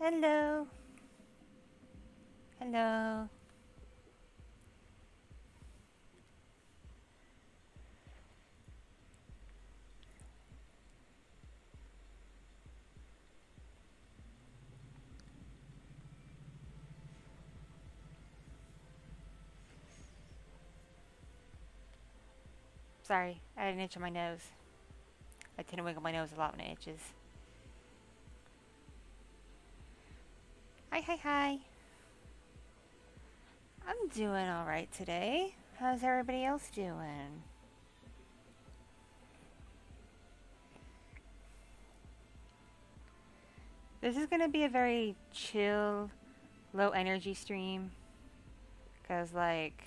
Hello. Hello. Sorry, I had an itch on my nose. I tend to wiggle my nose a lot when it itches. Hi, hi, hi. I'm doing alright today. How's everybody else doing? This is gonna be a very chill, low energy stream. Cause like,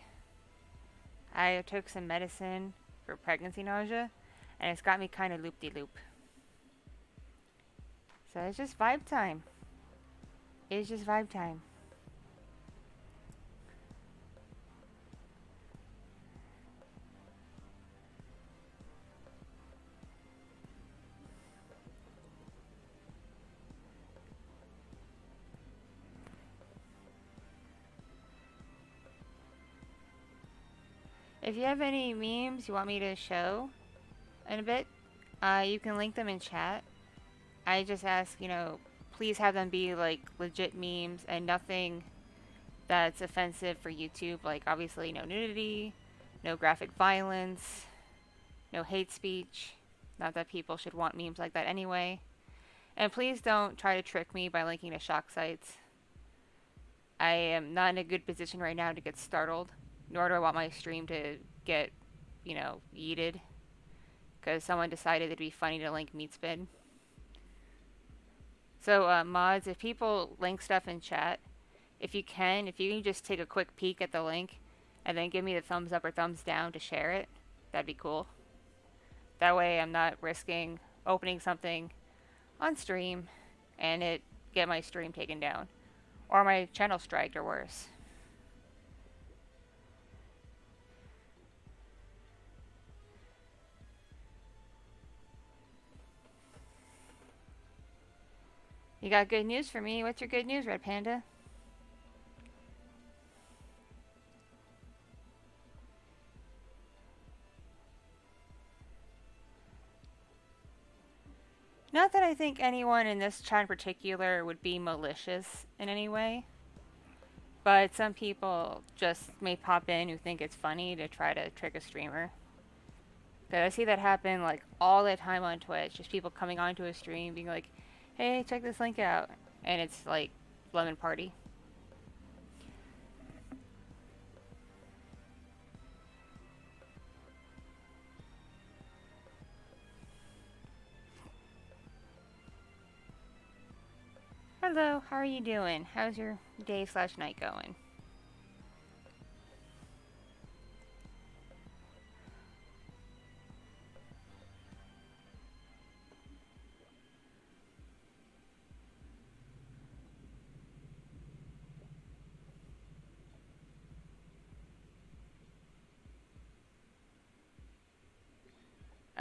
I took some medicine for pregnancy nausea, and it's got me kind of loop-de-loop. So it's just vibe time. It's just vibe time. If you have any memes you want me to show in a bit, you can link them in chat. I just ask, please have them be like legit memes and nothing that's offensive for YouTube. Like, obviously, no nudity, no graphic violence, no hate speech. Not that people should want memes like that anyway. And please don't try to trick me by linking to shock sites. I am not in a good position right now to get startled, nor do I want my stream to get, yeeted. Because someone decided it'd be funny to link meat spin. So, mods, if people link stuff in chat, if you can just take a quick peek at the link and then give me the thumbs up or thumbs down to share it, that'd be cool. That way I'm not risking opening something on stream and it get my stream taken down. Or my channel striked or worse. You got good news for me? What's your good news, Red Panda? Not that I think anyone in this chat in particular would be malicious in any way. But some people just may pop in who think it's funny to try to trick a streamer. Because I see that happen like all the time on Twitch. Just people coming onto a stream being like, hey, check this link out. And it's like lemon party. Hello, how are you doing? How's your day/night going?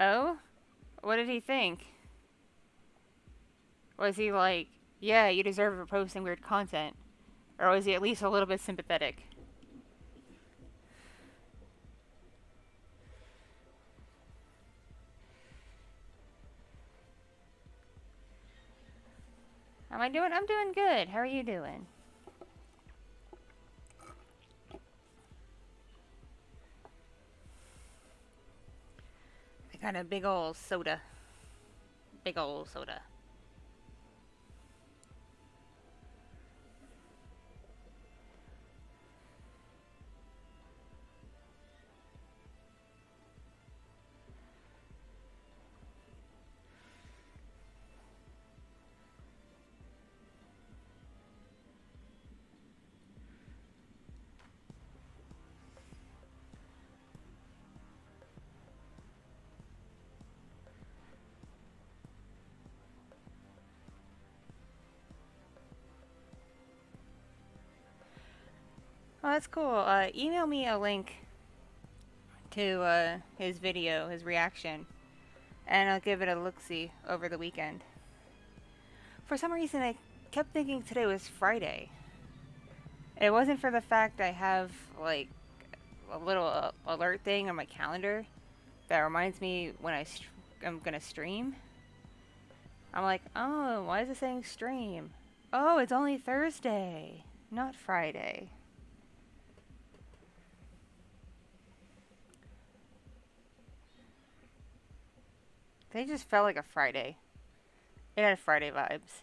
Oh? What did he think? Was he like, yeah, you deserve it for posting weird content? Or was he at least a little bit sympathetic? How am I doing? I'm doing good. How are you doing? I got a big ol' soda. Big ol' soda. Oh, that's cool. Email me a link to his video, his reaction, and I'll give it a look-see over the weekend. For some reason, I kept thinking today was Friday. It wasn't for the fact I have like a little alert thing on my calendar that reminds me when I'm gonna stream. I'm like, oh, why is it saying stream? Oh, it's only Thursday, not Friday. They just felt like a Friday. It had Friday vibes.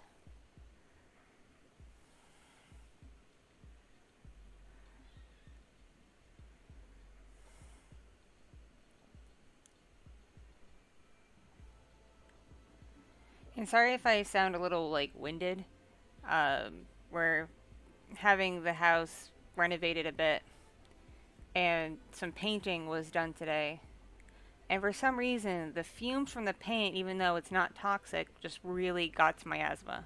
And sorry if I sound a little like winded. We're having the house renovated a bit, and some painting was done today. And for some reason, the fumes from the paint, even though it's not toxic, just really got to my asthma.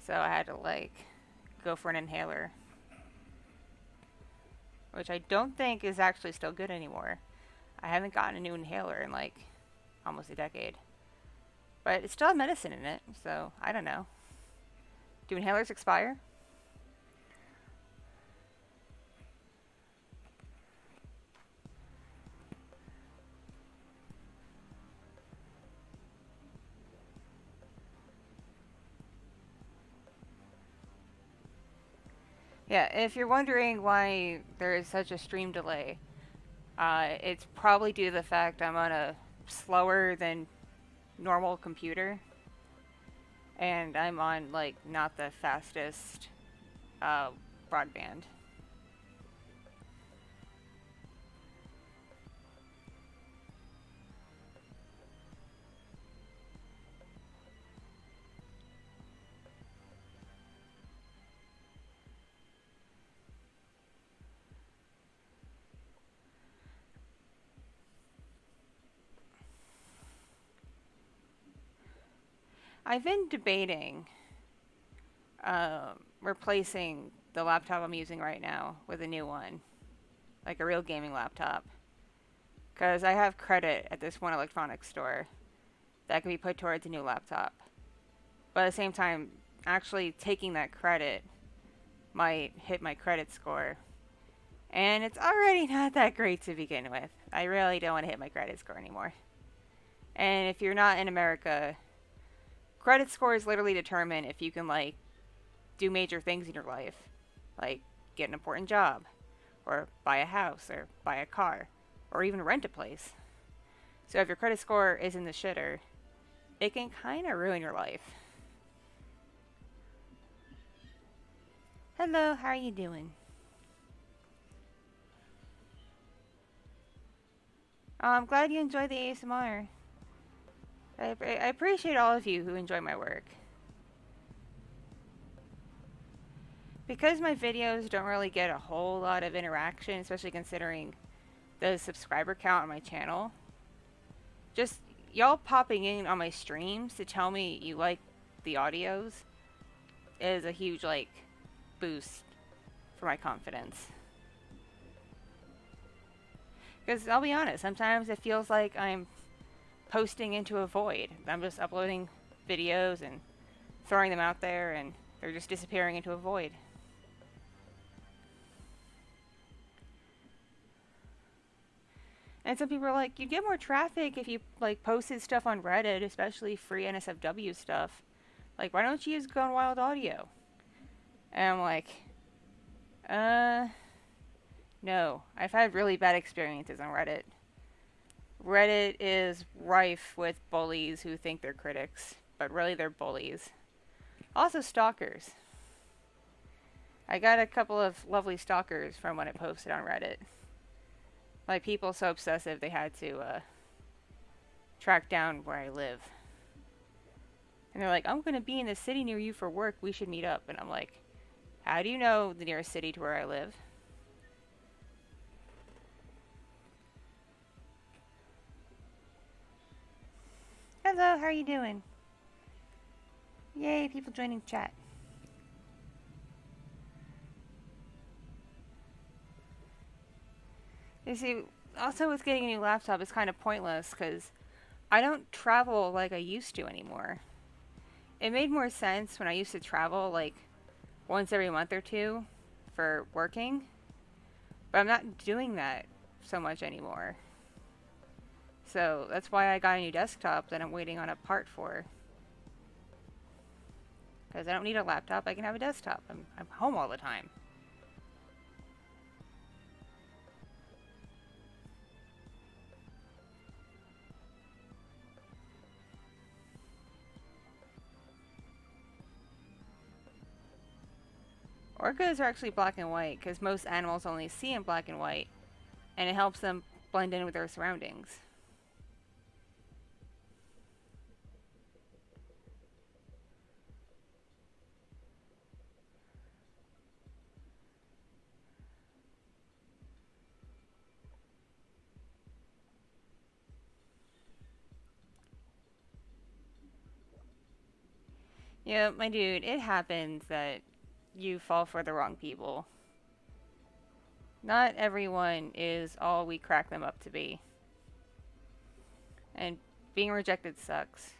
So I had to like go for an inhaler, which I don't think is actually still good anymore. I haven't gotten a new inhaler in like almost a decade. But it still has medicine in it, so I don't know. Do inhalers expire? Yeah, if you're wondering why there is such a stream delay, it's probably due to the fact I'm on a slower than normal computer, and I'm on like not the fastest uh, broadband. I've been debating replacing the laptop I'm using right now with a new one, like a real gaming laptop, because I have credit at this one electronics store that can be put towards a new laptop. But at the same time, actually taking that credit might hit my credit score. And it's already not that great to begin with. I really don't want to hit my credit score anymore. And if you're not in America, credit scores literally determine if you can like do major things in your life, like get an important job, or buy a house, or buy a car, or even rent a place. So if your credit score is in the shitter, it can kind of ruin your life. Hello, how are you doing? I'm glad you enjoy the ASMR. I appreciate all of you who enjoy my work. Because my videos don't really get a whole lot of interaction, especially considering the subscriber count on my channel, just y'all popping in on my streams to tell me you like the audios is a huge like boost for my confidence. Because I'll be honest, sometimes it feels like I'm posting into a void. I'm just uploading videos and throwing them out there, and they're just disappearing into a void. And some people are like, you'd get more traffic if you like posted stuff on Reddit, especially free NSFW stuff. Like, why don't you use Gone Wild Audio? And I'm like, no. I've had really bad experiences on Reddit. Reddit is rife with bullies who think they're critics, but really they're bullies. Also stalkers. I got a couple of lovely stalkers from when I posted on Reddit. Like people so obsessive they had to track down where I live. And they're like, I'm going to be in the city near you for work, we should meet up. And I'm like, how do you know the nearest city to where I live? Hello, how are you doing? Yay, people joining chat. You see, also with getting a new laptop, it's kind of pointless because I don't travel like I used to anymore. it made more sense when I used to travel like once every month or two for working, but I'm not doing that so much anymore. So that's why I got a new desktop that I'm waiting on a part for. Because I don't need a laptop, I can have a desktop. I'm home all the time. Orcas are actually black and white because most animals only see in black and white, and it helps them blend in with their surroundings. Yeah, my dude, it happens that you fall for the wrong people. Not everyone is all we crack them up to be. And being rejected sucks.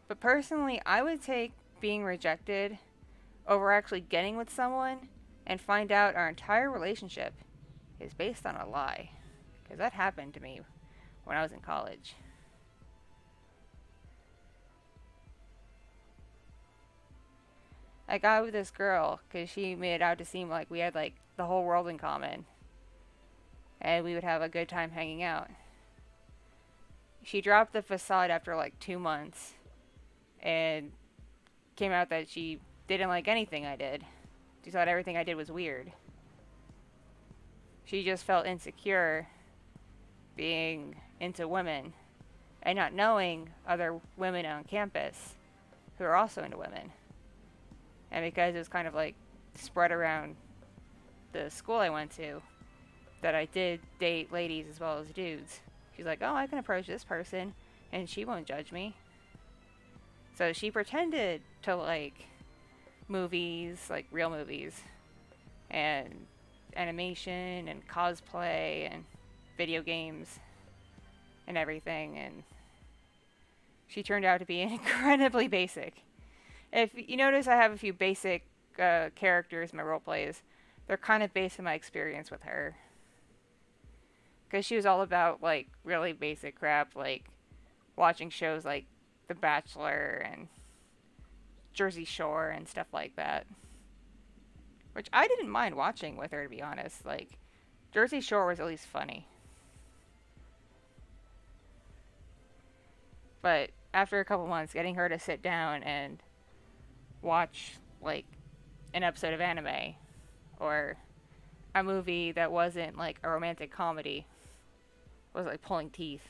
But personally, I would take being rejected over actually getting with someone and find out our entire relationship is based on a lie. Because that happened to me when I was in college. I got with this girl because she made it out to seem like we had like the whole world in common. And we would have a good time hanging out. She dropped the facade after like 2 months and came out that she didn't like anything I did. She thought everything I did was weird. She just felt insecure being into women and not knowing other women on campus who are also into women. And because it was kind of like spread around the school I went to, that I did date ladies as well as dudes. She's like, oh, I can approach this person and she won't judge me. So she pretended to like movies, like real movies, and animation and cosplay and video games and everything, and she turned out to be incredibly basic. If you notice, I have a few basic characters in my role plays. They're kind of based on my experience with her. Because she was all about, like, really basic crap, like watching shows like The Bachelor and Jersey Shore and stuff like that. Which I didn't mind watching with her, to be honest. Like, Jersey Shore was at least funny. But after a couple months, getting her to sit down and watch, like, an episode of anime or a movie that wasn't, like, a romantic comedy was, like, pulling teeth.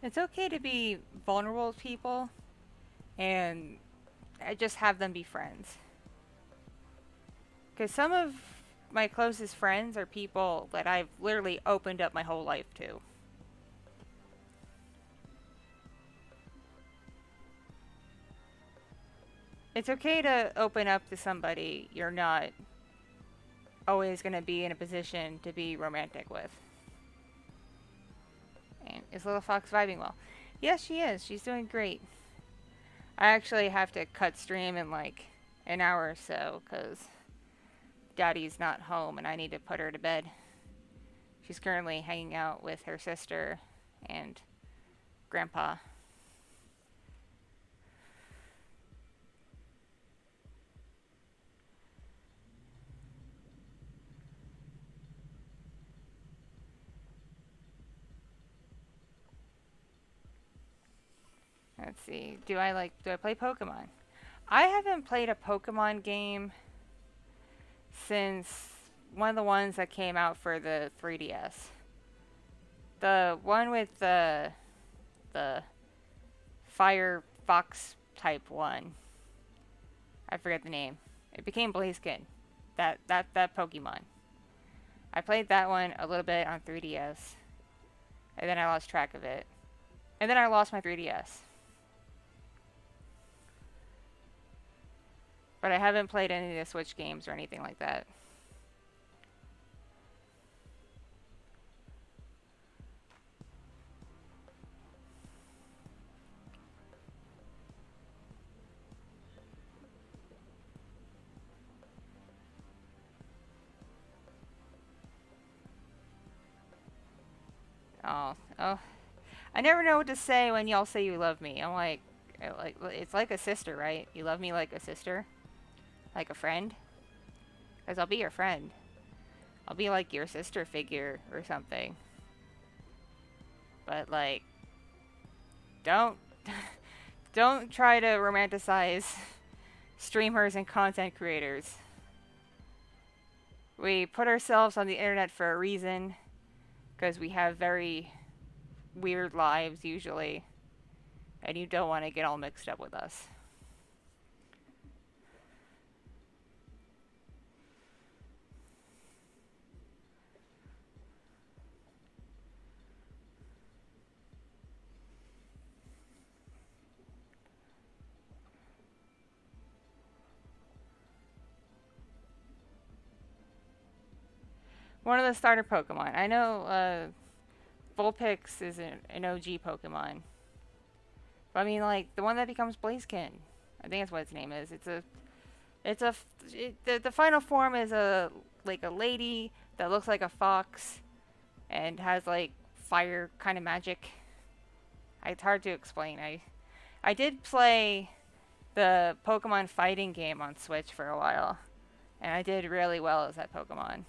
It's okay to be vulnerable with people and just have them be friends. Because some of my closest friends are people that I've literally opened up my whole life to. It's okay to open up to somebody you're not always going to be in a position to be romantic with. And is Little Fox vibing well? Yes, she is. She's doing great. I actually have to cut stream in like an hour or so because Daddy's not home and I need to put her to bed. She's currently hanging out with her sister and Grandpa. Let's see. Do I play Pokemon? I haven't played a Pokemon game since one of the ones that came out for the 3DS. The one with the Fire Fox type one. I forget the name. It became Blaziken. That Pokemon. I played that one a little bit on 3DS. And then I lost track of it. And then I lost my 3DS. But I haven't played any of the Switch games or anything like that. Oh. I never know what to say when y'all say you love me. I'm like, it's like a sister, right? You love me like a sister? Like a friend? Because I'll be your friend. I'll be like your sister figure or something. But like, don't don't try to romanticize streamers and content creators. We put ourselves on the internet for a reason, because we have very weird lives usually, and you don't want to get all mixed up with us. One of the starter Pokemon. I know Vulpix is an OG Pokemon. But I mean, like, the one that becomes Blaziken. I think that's what its name is. The final form is like a lady that looks like a fox and has like fire kind of magic. It's hard to explain. I did play the Pokemon fighting game on Switch for a while, and I did really well as that Pokemon.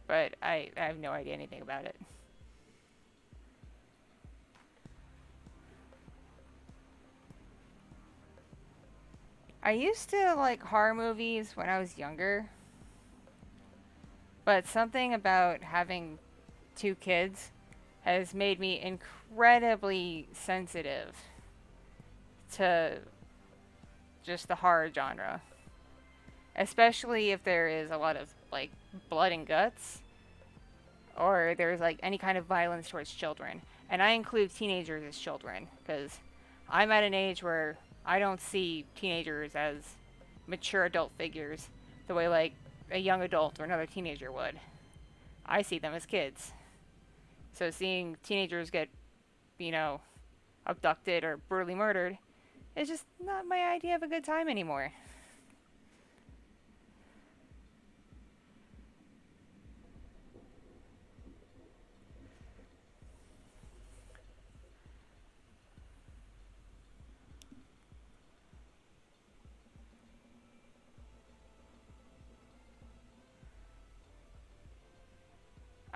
But I have no idea anything about it. I used to like horror movies when I was younger, but something about having 2 kids has made me incredibly sensitive to just the horror genre. Especially if there is a lot of like blood and guts, or there's like any kind of violence towards children. And I include teenagers as children, because I'm at an age where I don't see teenagers as mature adult figures the way like a young adult or another teenager would. I see them as kids. So seeing teenagers get, you know, abducted or brutally murdered is just not my idea of a good time anymore.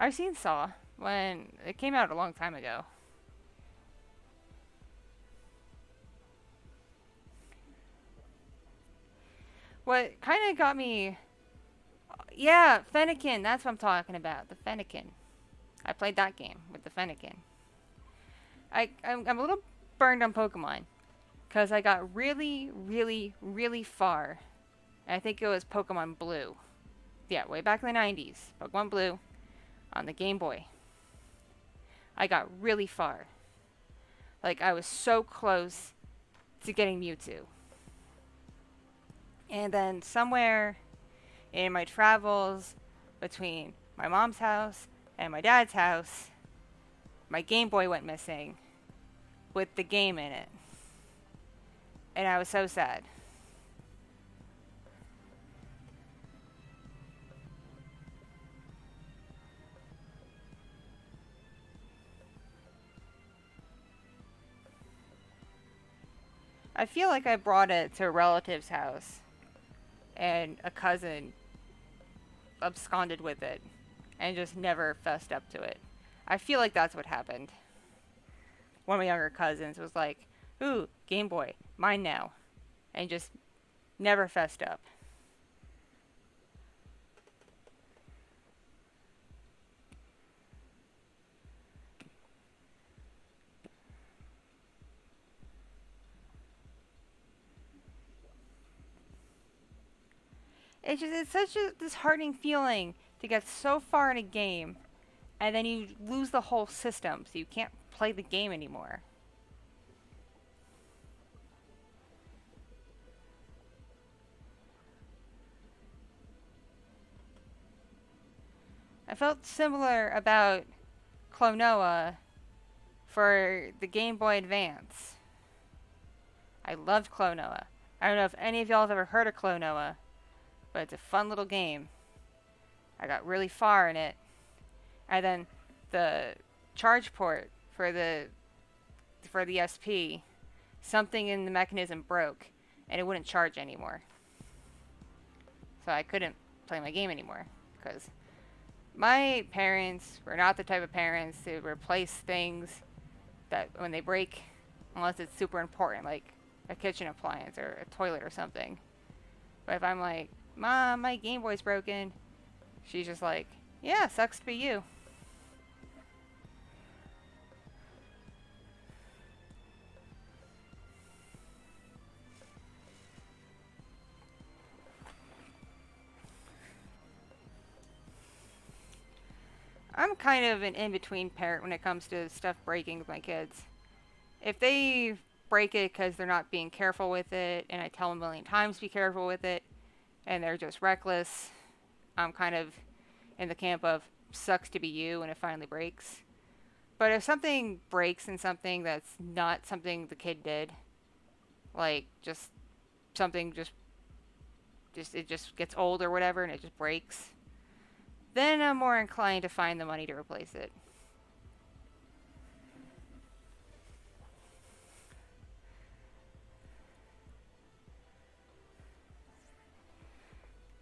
I've seen Saw when it came out a long time ago. What kind of got me... Yeah, Fennekin, that's what I'm talking about. The Fennekin. I played that game with the Fennekin. I'm a little burned on Pokemon, because I got really, really, really far. And I think it was Pokemon Blue. Yeah, way back in the 90s. Pokemon Blue on the Game Boy. I got really far. Like, I was so close to getting Mewtwo. And then somewhere in my travels between my mom's house and my dad's house, my Game Boy went missing with the game in it. And I was so sad. I feel like I brought it to a relative's house, and a cousin absconded with it and just never fessed up to it. I feel like that's what happened. One of my younger cousins was like, "Ooh, Game Boy, mine now," and just never fessed up. it's such a disheartening feeling to get so far in a game and then you lose the whole system, so you can't play the game anymore. I felt similar about Klonoa for the Game Boy Advance. I loved Klonoa. I don't know if any of y'all have ever heard of Klonoa, but it's a fun little game. I got really far in it. And then the charge port for the SP, something in the mechanism broke and it wouldn't charge anymore. So I couldn't play my game anymore because my parents were not the type of parents to replace things that when they break, unless it's super important, like a kitchen appliance or a toilet or something. But if I'm like, Mom, my Game Boy's broken, she's just like, yeah, sucks to be you. I'm kind of an in-between parent when it comes to stuff breaking with my kids. If they break it because they're not being careful with it, and I tell them a million times to be careful with it, and they're just reckless, I'm kind of in the camp of sucks to be you when it finally breaks. But if something breaks in something that's not something the kid did, like just something just it just gets old or whatever and it just breaks, then I'm more inclined to find the money to replace it.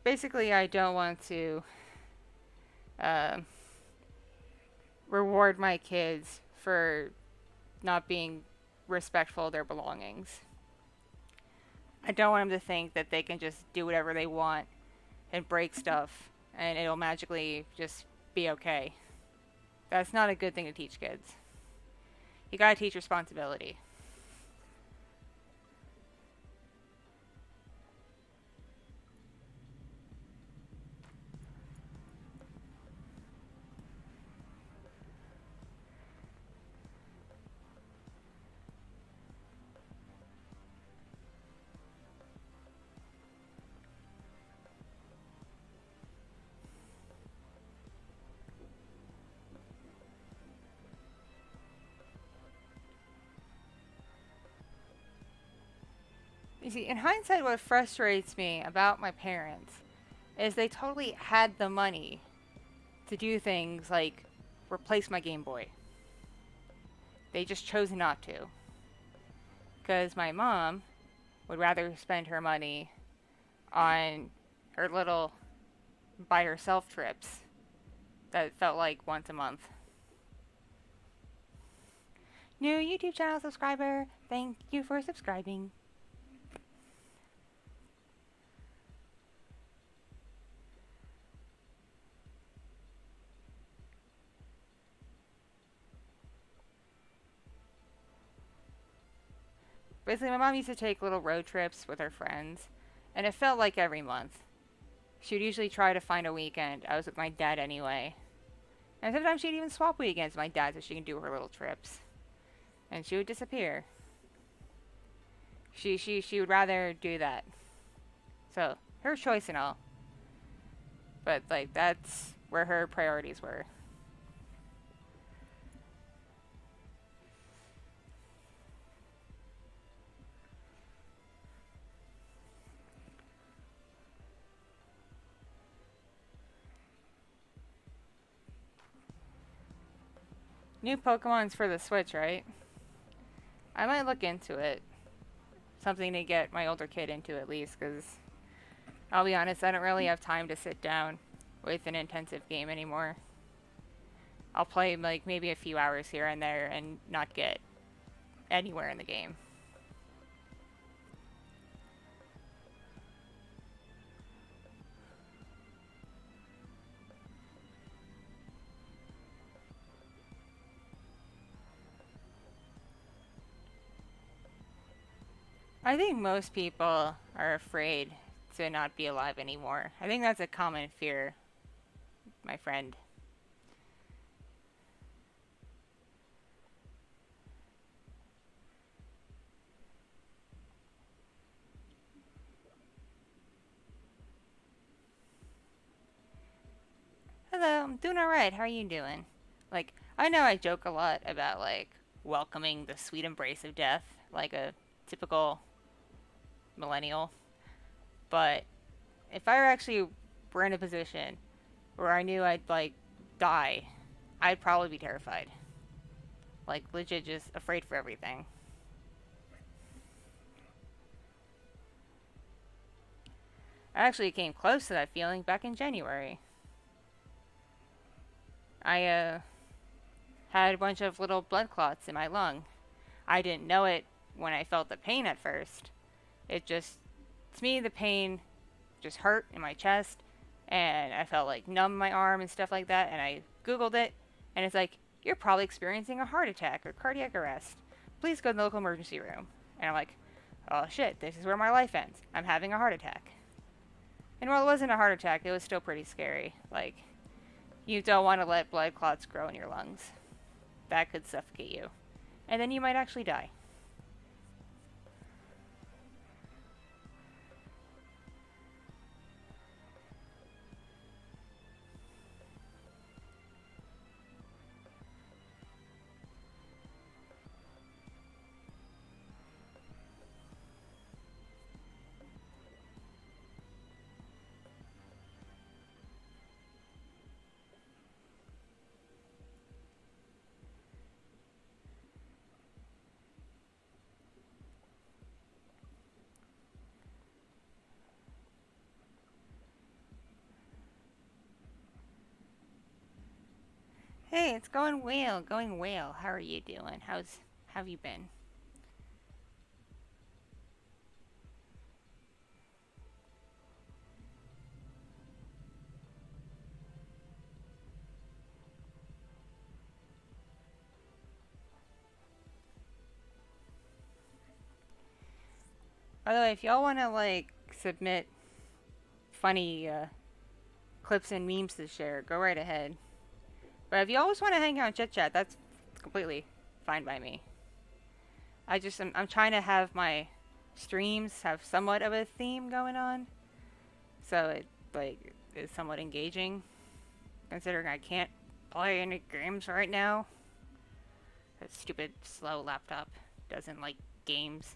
Basically, I don't want to uh, reward my kids for not being respectful of their belongings. I don't want them to think that they can just do whatever they want and break stuff and it'll magically just be okay. That's not a good thing to teach kids. You gotta teach responsibility. You see, in hindsight, what frustrates me about my parents is they totally had the money to do things like replace my Game Boy. They just chose not to. Because my mom would rather spend her money on her little by herself trips that felt like once a month. New YouTube channel subscriber, thank you for subscribing. Basically, my mom used to take little road trips with her friends, and it felt like every month. She would usually try to find a weekend. I was with my dad anyway. And sometimes she'd even swap weekends with my dad so she can do her little trips. And she would disappear. She would rather do that. So, her choice and all. But, like, that's where her priorities were. New Pokemon's for the Switch, right? I might look into it. Something to get my older kid into at least, because I'll be honest, I don't really have time to sit down with an intensive game anymore. I'll play like maybe a few hours here and there and not get anywhere in the game. I think most people are afraid to not be alive anymore. I think that's a common fear, my friend. Hello, I'm doing alright. How are you doing? Like, I know I joke a lot about, like, welcoming the sweet embrace of death, like a typical millennial. But if I were actually were in a position where I knew I'd, like, die, I'd probably be terrified. Like, legit just afraid for everything. I actually came close to that feeling back in January. I had a bunch of little blood clots in my lung. I didn't know it when I felt the pain at first. It just, to me, the pain just hurt in my chest, and I felt like numb in my arm and stuff like that, and I Googled it, and it's like, you're probably experiencing a heart attack or cardiac arrest. Please go to the local emergency room. And I'm like, oh shit, this is where my life ends. I'm having a heart attack. And while it wasn't a heart attack, it was still pretty scary. Like, you don't want to let blood clots grow in your lungs. That could suffocate you. And then you might actually die. Hey, it's going well, going well. How are you doing? How have you been? By the way, if y'all want to, like, submit funny clips and memes to share, go right ahead. But if you always want to hang out and chit chat, that's completely fine by me. I'm trying to have my streams have somewhat of a theme going on, so it, like, is somewhat engaging, considering I can't play any games right now. That stupid slow laptop doesn't like games.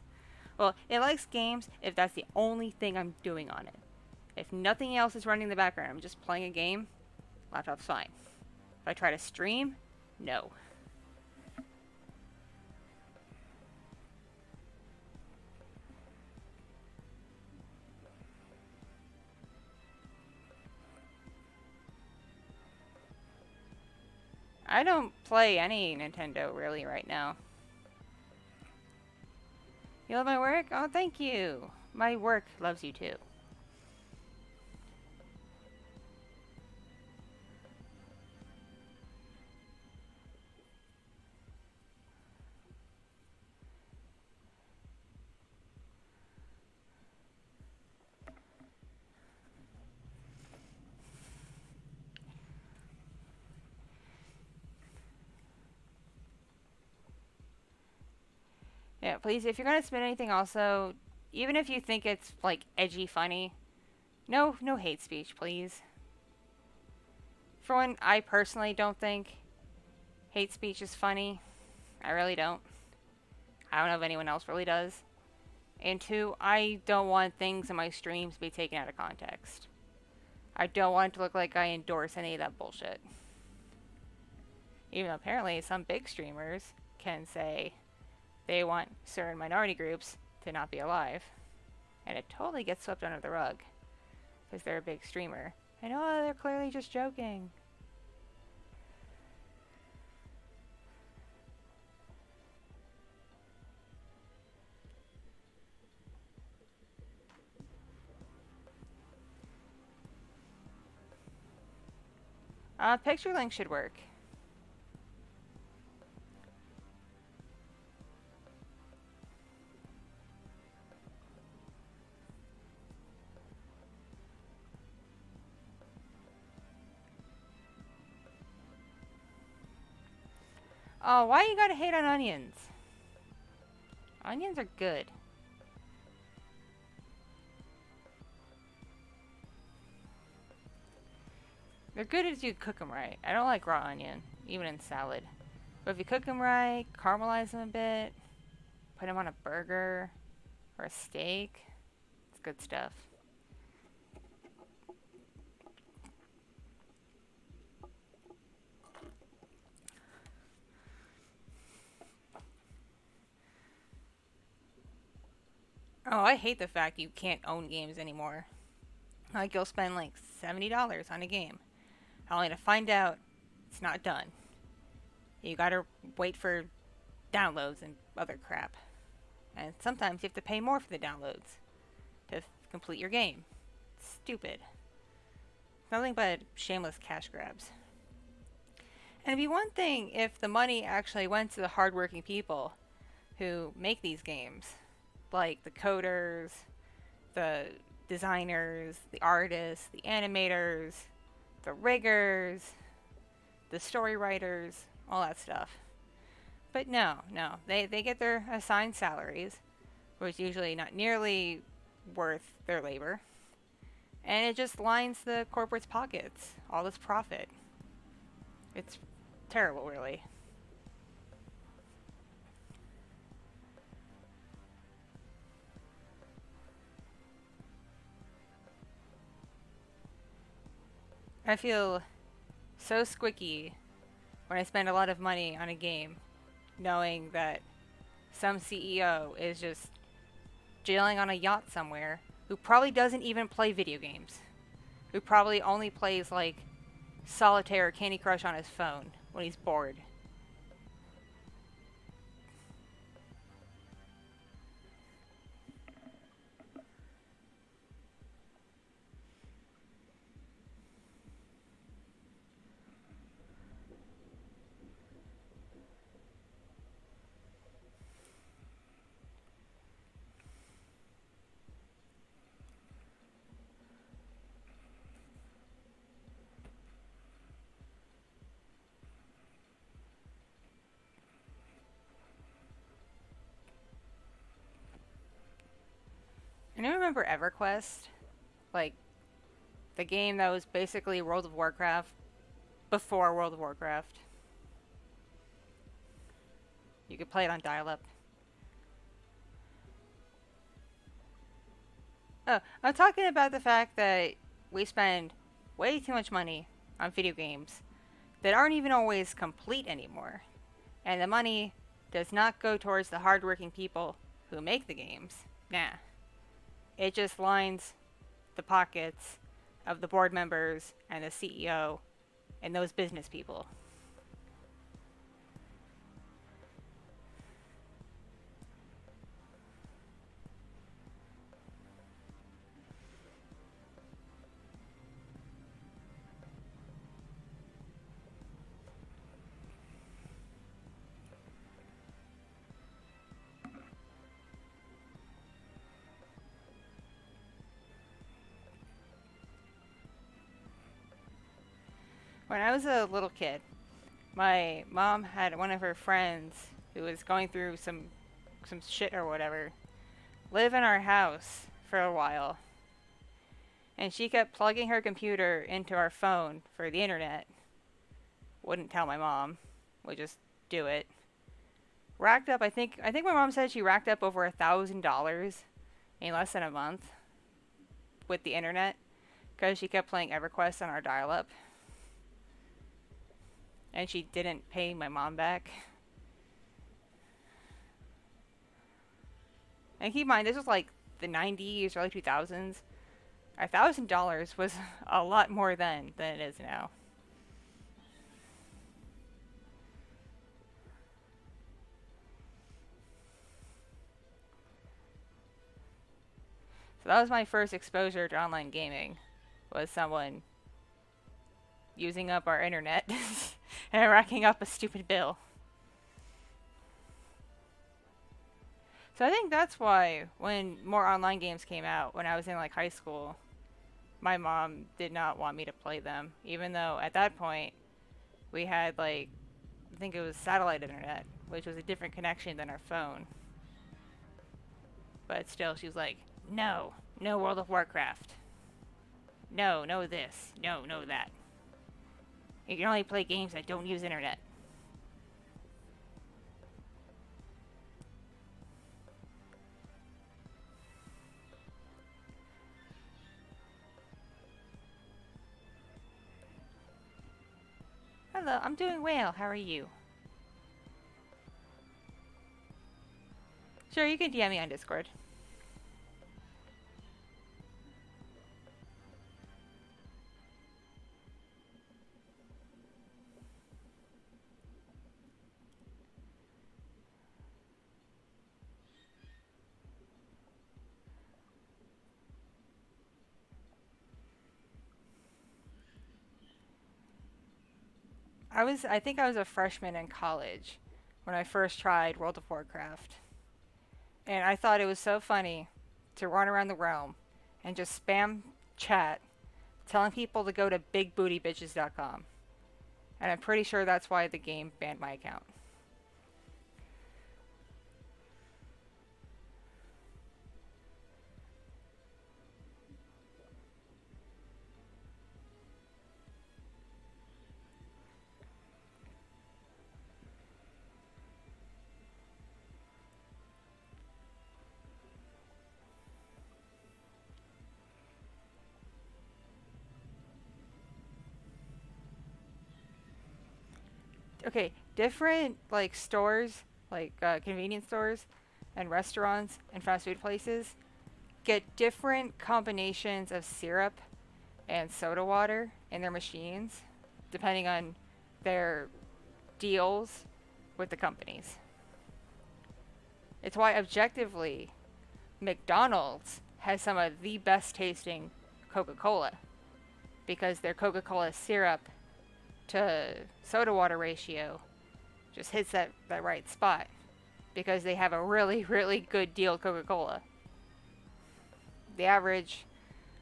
Well, it likes games if that's the only thing I'm doing on it. If nothing else is running in the background, I'm just playing a game, laptop's fine. If I try to stream, no. I don't play any Nintendo really right now. You love my work? Oh, thank you. My work loves you too. Yeah, please, if you're gonna submit anything also, even if you think it's, like, edgy funny, no hate speech, please. For one, I personally don't think hate speech is funny. I really don't. I don't know if anyone else really does. And two, I don't want things in my streams to be taken out of context. I don't want it to look like I endorse any of that bullshit. Even though apparently some big streamers can say they want certain minority groups to not be alive. And it totally gets swept under the rug. Because they're a big streamer. And oh, they're clearly just joking. Picture link should work. Oh, why you gotta hate on onions? Onions are good. They're good if you cook them right. I don't like raw onion, even in salad. But if you cook them right, caramelize them a bit, put them on a burger or a steak, it's good stuff. Oh, I hate the fact you can't own games anymore. Like, you'll spend like $70 on a game, only to find out it's not done. You gotta wait for downloads and other crap. And sometimes you have to pay more for the downloads to complete your game. It's stupid. Nothing but shameless cash grabs. And it'd be one thing if the money actually went to the hardworking people who make these games, like the coders, the designers, the artists, the animators, the riggers, the story writers, all that stuff. But no, they get their assigned salaries, which is usually not nearly worth their labor, and it just lines the corporate's pockets, all this profit. It's terrible, really. I feel so squicky when I spend a lot of money on a game, knowing that some CEO is just jailing on a yacht somewhere who probably doesn't even play video games, who probably only plays like Solitaire or Candy Crush on his phone when he's bored. And I remember EverQuest, like the game that was basically World of Warcraft before World of Warcraft. You could play it on dial-up. Oh, I'm talking about the fact that we spend way too much money on video games that aren't even always complete anymore. And the money does not go towards the hardworking people who make the games. Nah. It just lines the pockets of the board members and the CEO and those business people. When I was a little kid, my mom had one of her friends who was going through some shit or whatever live in our house for a while. And she kept plugging her computer into our phone for the internet. Wouldn't tell my mom. Would just do it. Racked up, I think my mom said she racked up over $1,000 in less than a month with the internet because she kept playing EverQuest on our dial-up. And she didn't pay my mom back. And keep in mind, this was like the 90s, early 2000s. $1,000 was a lot more then than it is now. So that was my first exposure to online gaming, was someone using up our internet and racking up a stupid bill. So I think that's why when more online games came out when I was in like high school, my mom did not want me to play them, even though at that point we had like I think it was satellite internet, which was a different connection than our phone. But still, she was like, no, no World of Warcraft. No, no this. No, no that. You can only play games that don't use internet. Hello, I'm doing well. How are you? Sure, you can DM me on Discord. I think I was a freshman in college when I first tried World of Warcraft. And I thought it was so funny to run around the realm and just spam chat telling people to go to bigbootybitches.com. And I'm pretty sure that's why the game banned my account. Okay, different like stores, like convenience stores and restaurants and fast food places get different combinations of syrup and soda water in their machines depending on their deals with the companies. It's why objectively McDonald's has some of the best tasting Coca-Cola because their Coca-Cola syrup to soda water ratio just hits that right spot because they have a really, really good deal Coca-Cola. The average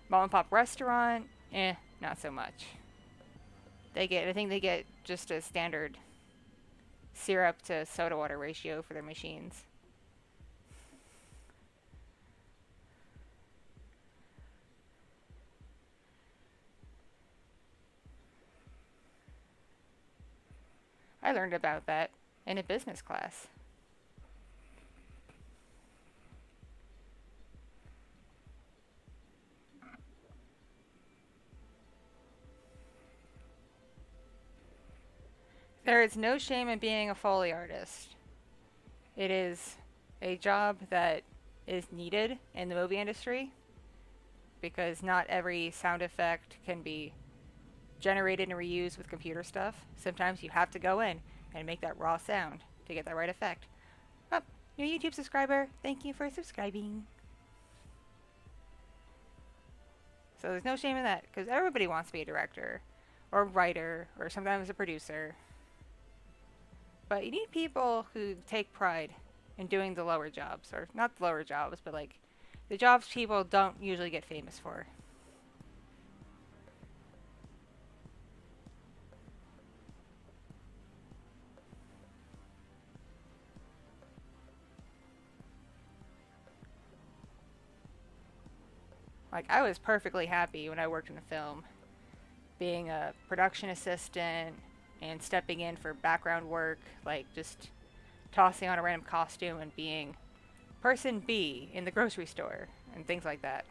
mom and pop restaurant, not so much. I think they get just a standard syrup to soda water ratio for their machines. I learned about that in a business class. There is no shame in being a Foley artist. It is a job that is needed in the movie industry because not every sound effect can be generated and reused with computer stuff. Sometimes you have to go in and make that raw sound to get that right effect. Oh, new YouTube subscriber. Thank you for subscribing. So there's no shame in that because everybody wants to be a director or a writer or sometimes a producer. But you need people who take pride in doing the lower jobs, or not the lower jobs, but like the jobs people don't usually get famous for. Like, I was perfectly happy when I worked in a film, being a production assistant and stepping in for background work, like just tossing on a random costume and being person B in the grocery store and things like that.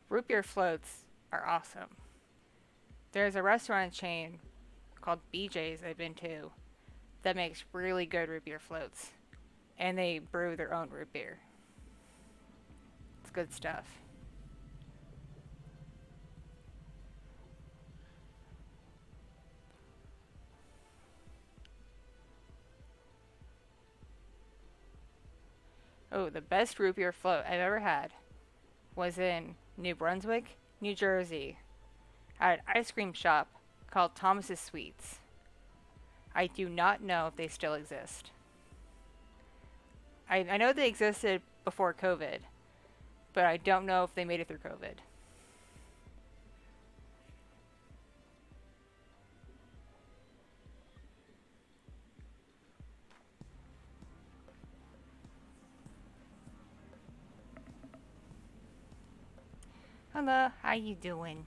Root beer floats are awesome. There's a restaurant chain called BJ's I've been to that makes really good root beer floats. And they brew their own root beer. It's good stuff. Oh, the best root beer float I've ever had was in New Brunswick, New Jersey, at an ice cream shop called Thomas's Sweets. I do not know if they still exist. I know they existed before COVID, but I don't know if they made it through COVID. Hello, how you doing?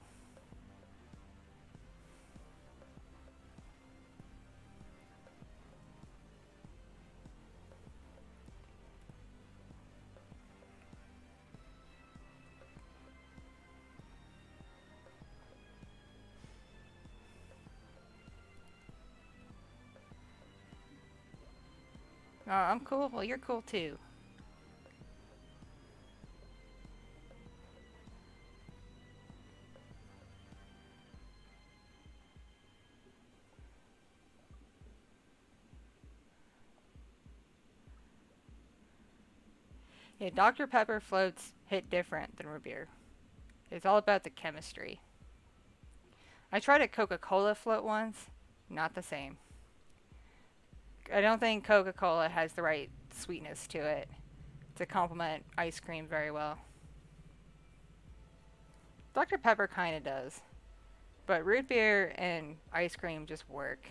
Oh, I'm cool. Well, you're cool too. Yeah, Dr. Pepper floats hit different than root beer. It's all about the chemistry. I tried a Coca-Cola float once. Not the same. I don't think Coca-Cola has the right sweetness to it to complement ice cream very well. Dr. Pepper kind of does. But root beer and ice cream just work.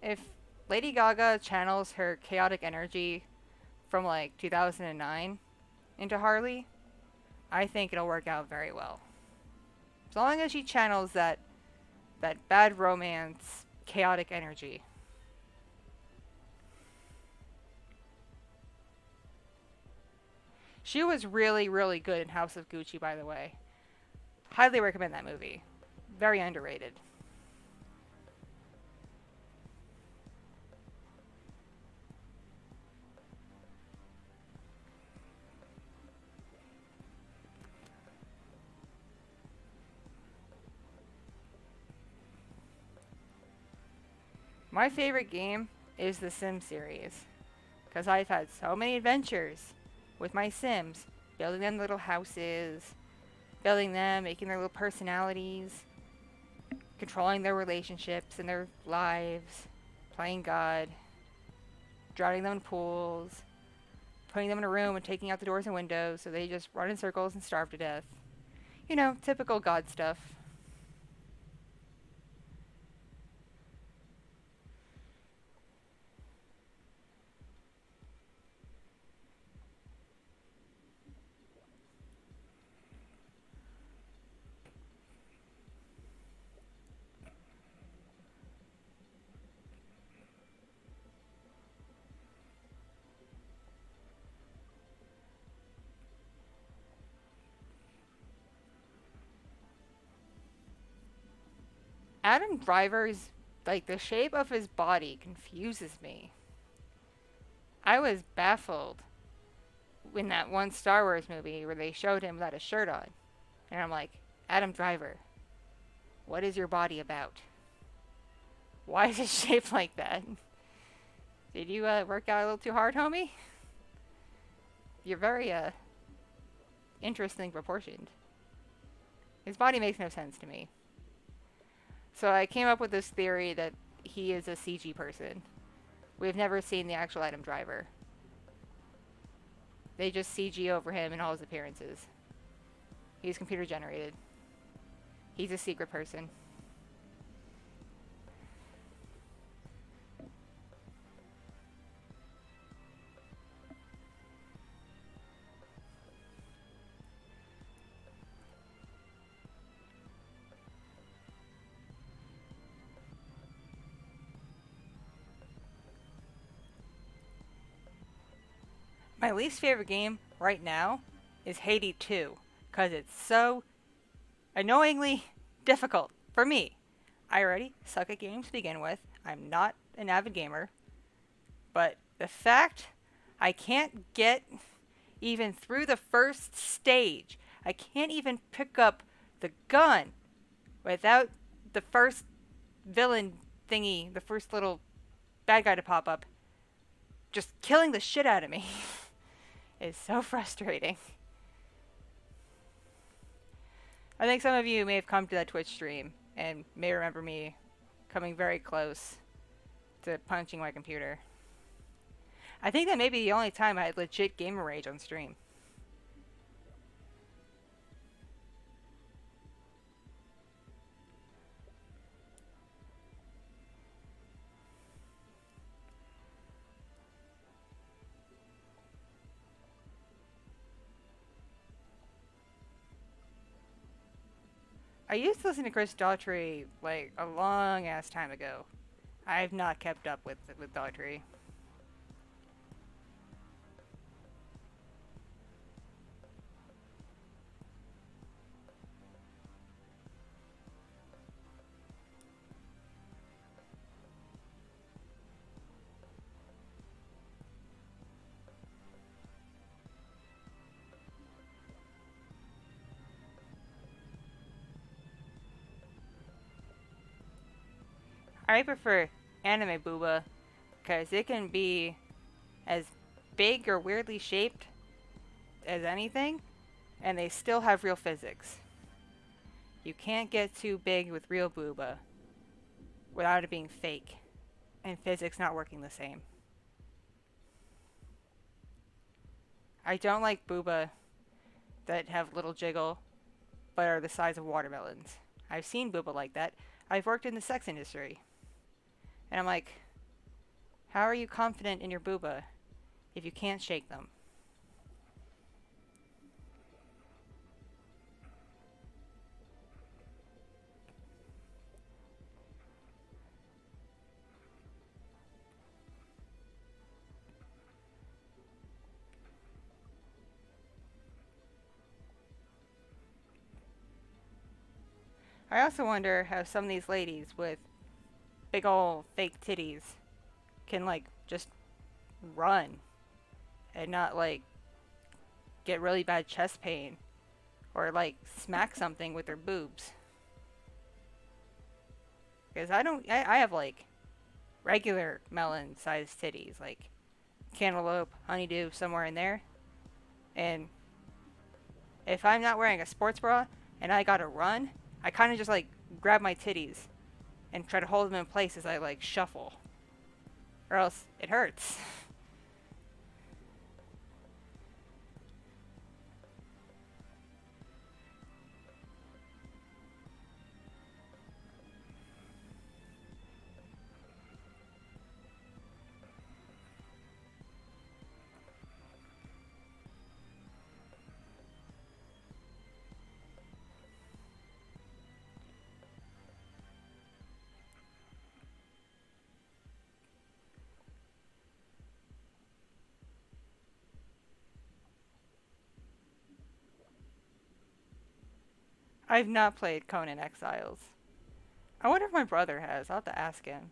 If Lady Gaga channels her chaotic energy from like 2009 into Harley, I think it'll work out very well. As long as she channels that bad romance, chaotic energy. She was really, really good in House of Gucci, by the way. Highly recommend that movie. Very underrated. My favorite game is the Sim series, because I've had so many adventures with my Sims, building them little houses, building them, making their little personalities, controlling their relationships and their lives, playing God, drowning them in pools, putting them in a room and taking out the doors and windows so they just run in circles and starve to death. You know, typical God stuff. Adam Driver's, like, the shape of his body confuses me. I was baffled in that one Star Wars movie where they showed him without a shirt on. And I'm like, Adam Driver, what is your body about? Why is it shaped like that? Did you work out a little too hard, homie? You're very interesting proportioned. His body makes no sense to me. So I came up with this theory that he is a CG person. We've never seen the actual Adam Driver. They just CG over him in all his appearances. He's computer generated. He's a secret person. My least favorite game right now is Haiti 2, because it's so annoyingly difficult for me. I already suck at games to begin with. I'm not an avid gamer. But the fact I can't get even through the first stage, I can't even pick up the gun without the first villain thingy, the first little bad guy to pop up, just killing the shit out of me. It's so frustrating. I think some of you may have come to that Twitch stream and may remember me coming very close to punching my computer. I think that may be the only time I had legit gamer rage on stream. I used to listen to Chris Daughtry like a long ass time ago. I've not kept up with Daughtry. I prefer ENVtuber because it can be as big or weirdly shaped as anything, and they still have real physics. You can't get too big with real booba without it being fake and physics not working the same. I don't like booba that have little jiggle but are the size of watermelons. I've seen booba like that. I've worked in the sex industry. And I'm like, how are you confident in your booba if you can't shake them? I also wonder how some of these ladies with big ol' fake titties can like just run and not like get really bad chest pain or like smack something with their boobs. Because I have like regular melon sized titties, like cantaloupe, honeydew, somewhere in there. And if I'm not wearing a sports bra and I gotta run, I kind of just like grab my titties and try to hold them in place as I like shuffle. Or else it hurts. I've not played Conan Exiles. I wonder if my brother has. I'll have to ask him.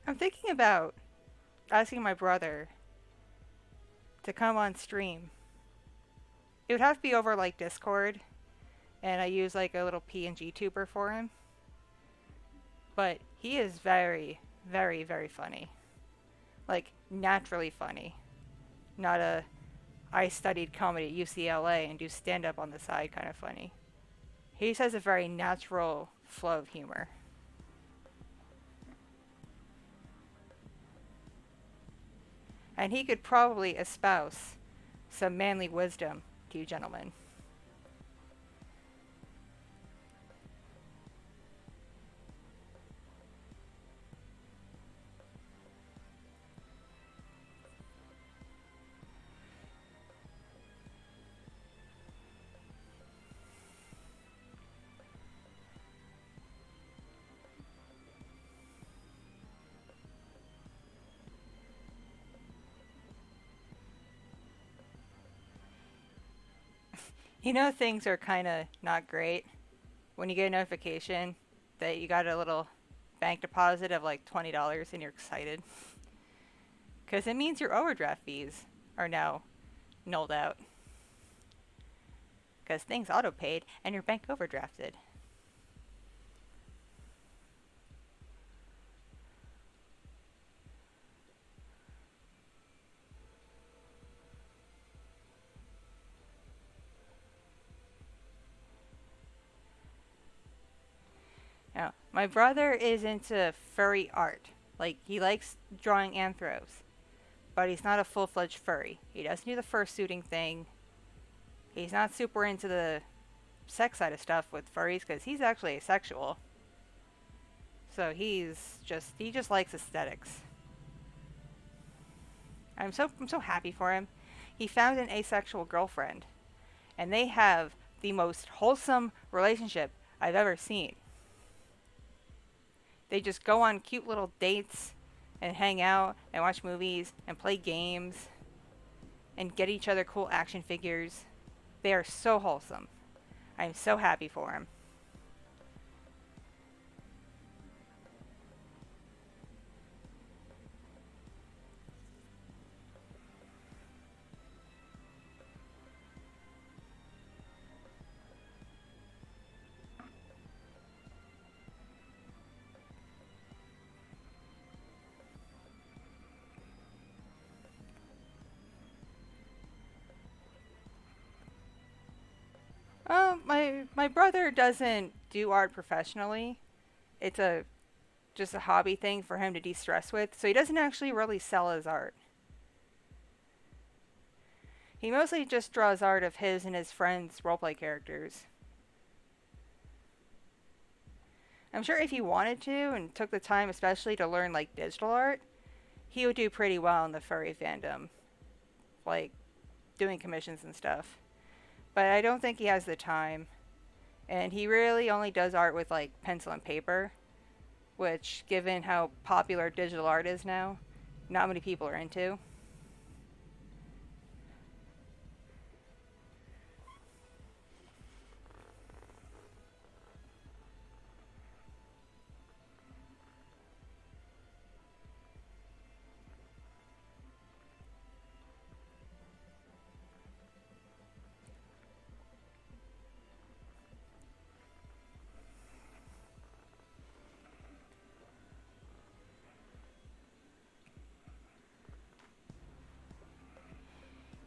I'm thinking about asking my brother to come on stream. It would have to be over like Discord, and I use like a little PNG tuber for him. But he is very, very, very funny. Like, naturally funny. Not a, I studied comedy at UCLA and do stand up on the side kind of funny. He just has a very natural flow of humor. And he could probably espouse some manly wisdom to you gentlemen. You know things are kind of not great when you get a notification that you got a little bank deposit of like $20 and you're excited. Because it means your overdraft fees are now nulled out. Because things auto paid and your bank overdrafted. Now, my brother is into furry art. Like, he likes drawing anthros, but he's not a full-fledged furry. He doesn't do the fursuiting thing. He's not super into the sex side of stuff with furries because he's actually asexual. So he just likes aesthetics. I'm so happy for him. He found an asexual girlfriend, and they have the most wholesome relationship I've ever seen. They just go on cute little dates and hang out and watch movies and play games and get each other cool action figures. They are so wholesome. I'm so happy for him. My brother doesn't do art professionally. It's a just a hobby thing for him to de-stress with, so he doesn't actually really sell his art. He mostly just draws art of his and his friends' roleplay characters. I'm sure if he wanted to and took the time especially to learn like digital art, he would do pretty well in the furry fandom, like doing commissions and stuff. But I don't think he has the time. And he really only does art with like pencil and paper, which, given how popular digital art is now, not many people are into.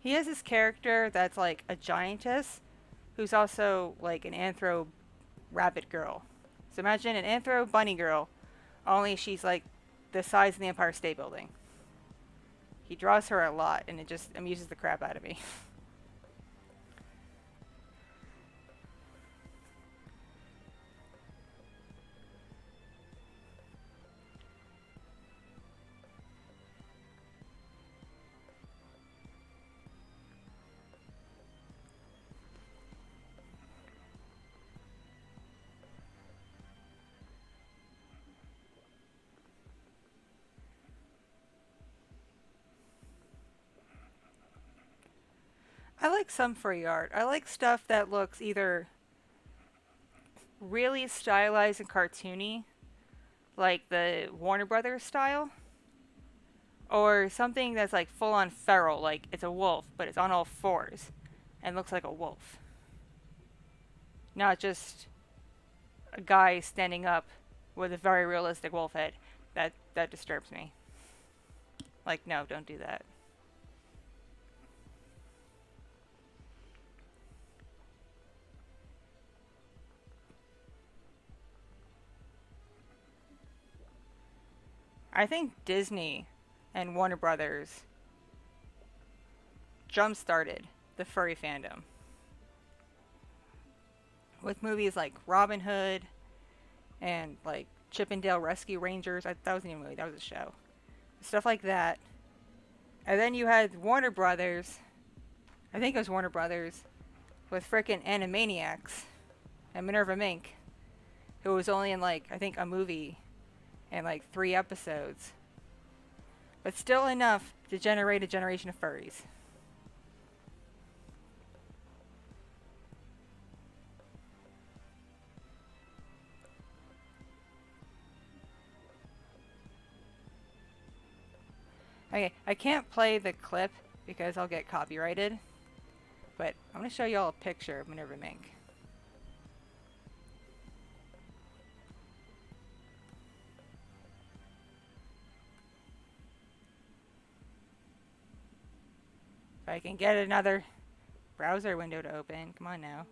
He has this character that's like a giantess who's also like an anthro rabbit girl. So imagine an anthro bunny girl, only she's like the size of the Empire State Building. He draws her a lot, and it just amuses the crap out of me. I like some furry art. I like stuff that looks either really stylized and cartoony, like the Warner Brothers style, or something that's like full on feral, like it's a wolf, but it's on all fours and looks like a wolf. Not just a guy standing up with a very realistic wolf head. That disturbs me. Like, no, don't do that. I think Disney and Warner Brothers jump started the furry fandom with movies like Robin Hood and like Chippendale Rescue Rangers. That wasn't even a movie, that was a show. Stuff like that. And then you had Warner Brothers. I think it was Warner Brothers with frickin' Animaniacs and Minerva Mink, who was only in like I think a movie and like 3 episodes, but still enough to generate a generation of furries. Okay, I can't play the clip because I'll get copyrighted, but I'm going to show you all a picture of Minerva Mink. If I can get another browser window to open, come on now.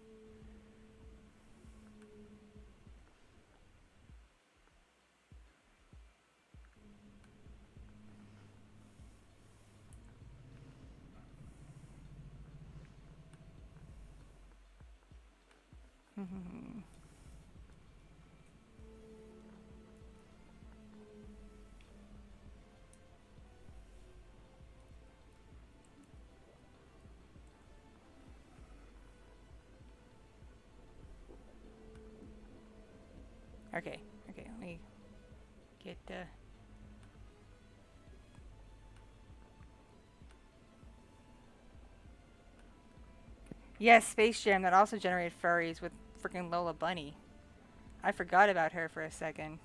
Okay, let me get yes, Space Jam, that also generated furries with freaking Lola Bunny. I forgot about her for a second.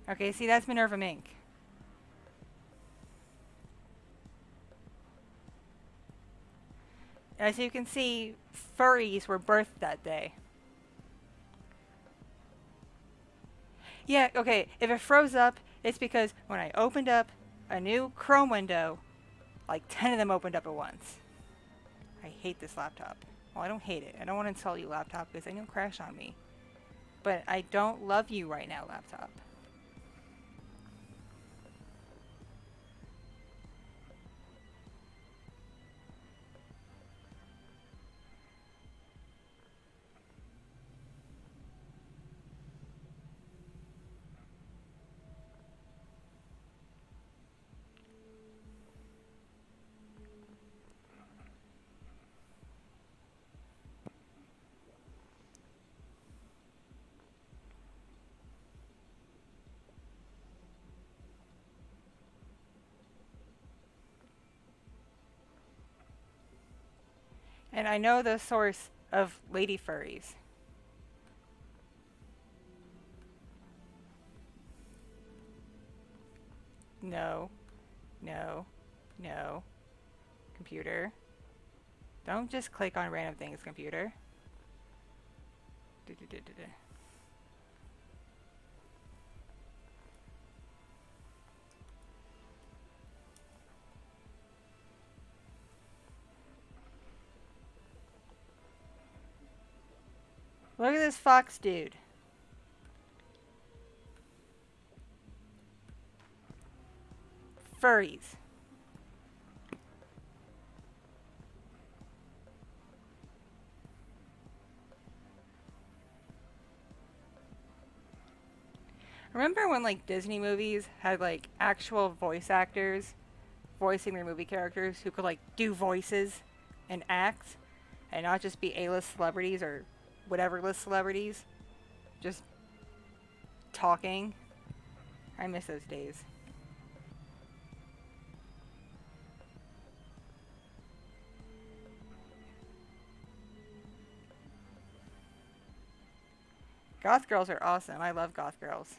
Okay, see, that's Minerva Mink. As you can see, furries were birthed that day. Yeah, okay, if it froze up, it's because when I opened up a new Chrome window, like 10 of them opened up at once. I hate this laptop. Well, I don't hate it. I don't want to insult you, laptop, because I know crash on me. But I don't love you right now, laptop. And I know the source of lady furries. No. No. No. Computer. Don't just click on random things, computer. Look at this fox dude. Furries. Remember when like Disney movies had like actual voice actors voicing their movie characters who could like do voices and act and not just be A-list celebrities or whatever list celebrities, just talking? I miss those days. Goth girls are awesome. I love goth girls.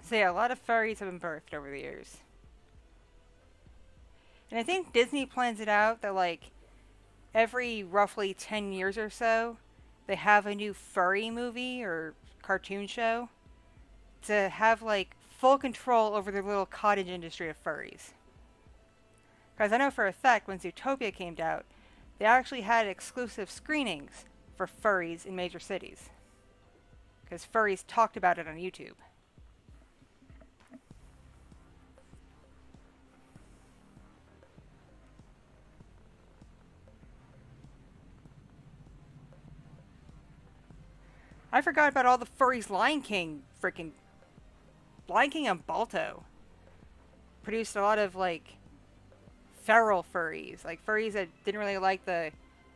So yeah, a lot of furries have been birthed over the years. And I think Disney plans it out that like every roughly 10 years or so, they have a new furry movie or cartoon show to have like full control over their little cottage industry of furries. Because I know for a fact when Zootopia came out, they actually had exclusive screenings for furries in major cities. Because furries talked about it on YouTube. I forgot about all the furries Lion King freaking Lion King and Balto produced a lot of like feral furries, like furries that didn't really like the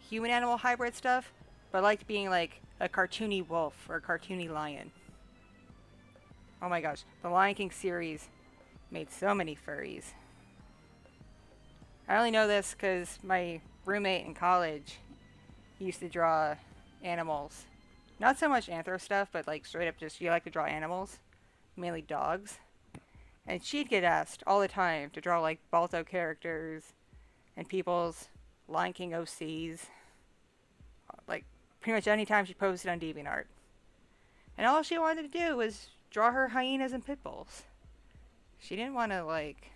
human animal hybrid stuff, but liked being like a cartoony wolf or a cartoony lion. Oh my gosh, the Lion King series made so many furries. I only know this because my roommate in college used to draw animals. Not so much anthro stuff, but like straight up just, you like to draw animals, mainly dogs. And she'd get asked all the time to draw like Balto characters and people's Lion King OCs. Like pretty much any time she posted on DeviantArt. And all she wanted to do was draw her hyenas and pit bulls. She didn't want to like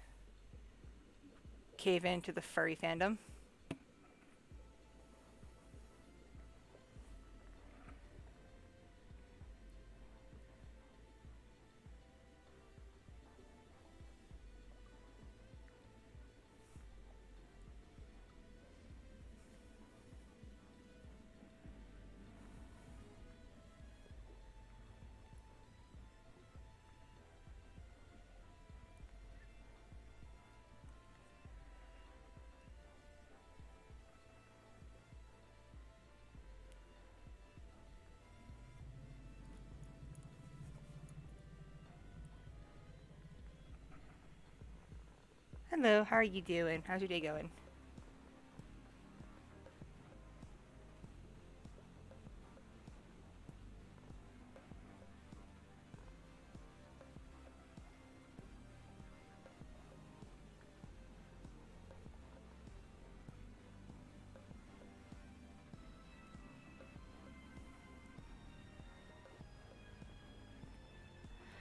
cave into the furry fandom. Hello, how are you doing? How's your day going?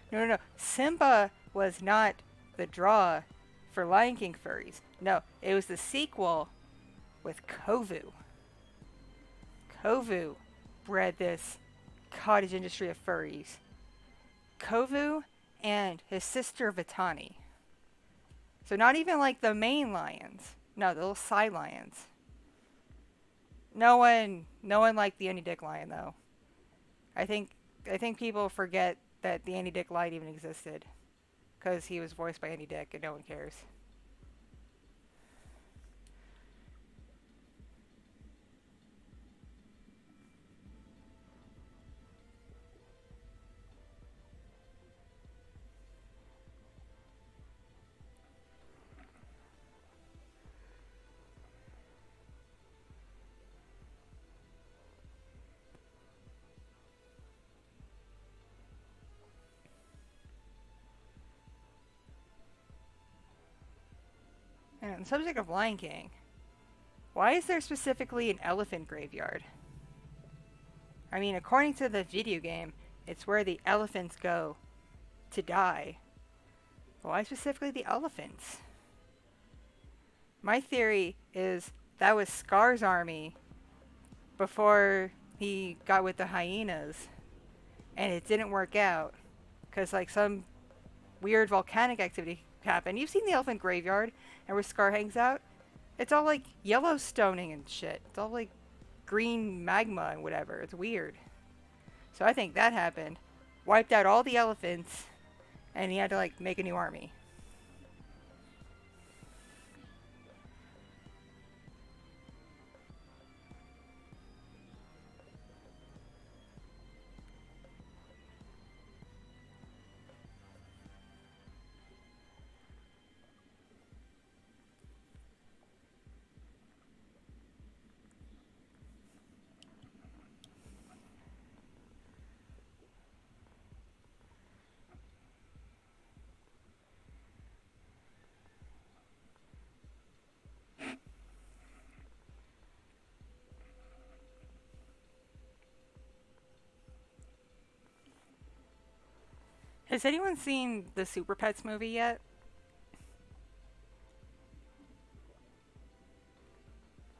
No, no, no. Simba was not the draw for Lion King furries. No, it was the sequel with Kovu. Kovu bred this cottage industry of furries. Kovu and his sister Vitani. So not even like the main lions. No, the little side lions. No one liked the Andy Dick lion though. I think I think people forget that the Andy Dick lion even existed because he was voiced by Andy Dick and no one cares. And on the subject of Lion King, why is there specifically an elephant graveyard? I mean, according to the video game, it's where the elephants go to die. But why specifically the elephants? My theory is that was Scar's army before he got with the hyenas, and it didn't work out because like some weird volcanic activity happened. You've seen the elephant graveyard and where Scar hangs out? It's all like Yellowstoning and shit. It's all like green magma and whatever. It's weird. So I think that happened. Wiped out all the elephants, and he had to like make a new army. Has anyone seen the Super Pets movie yet?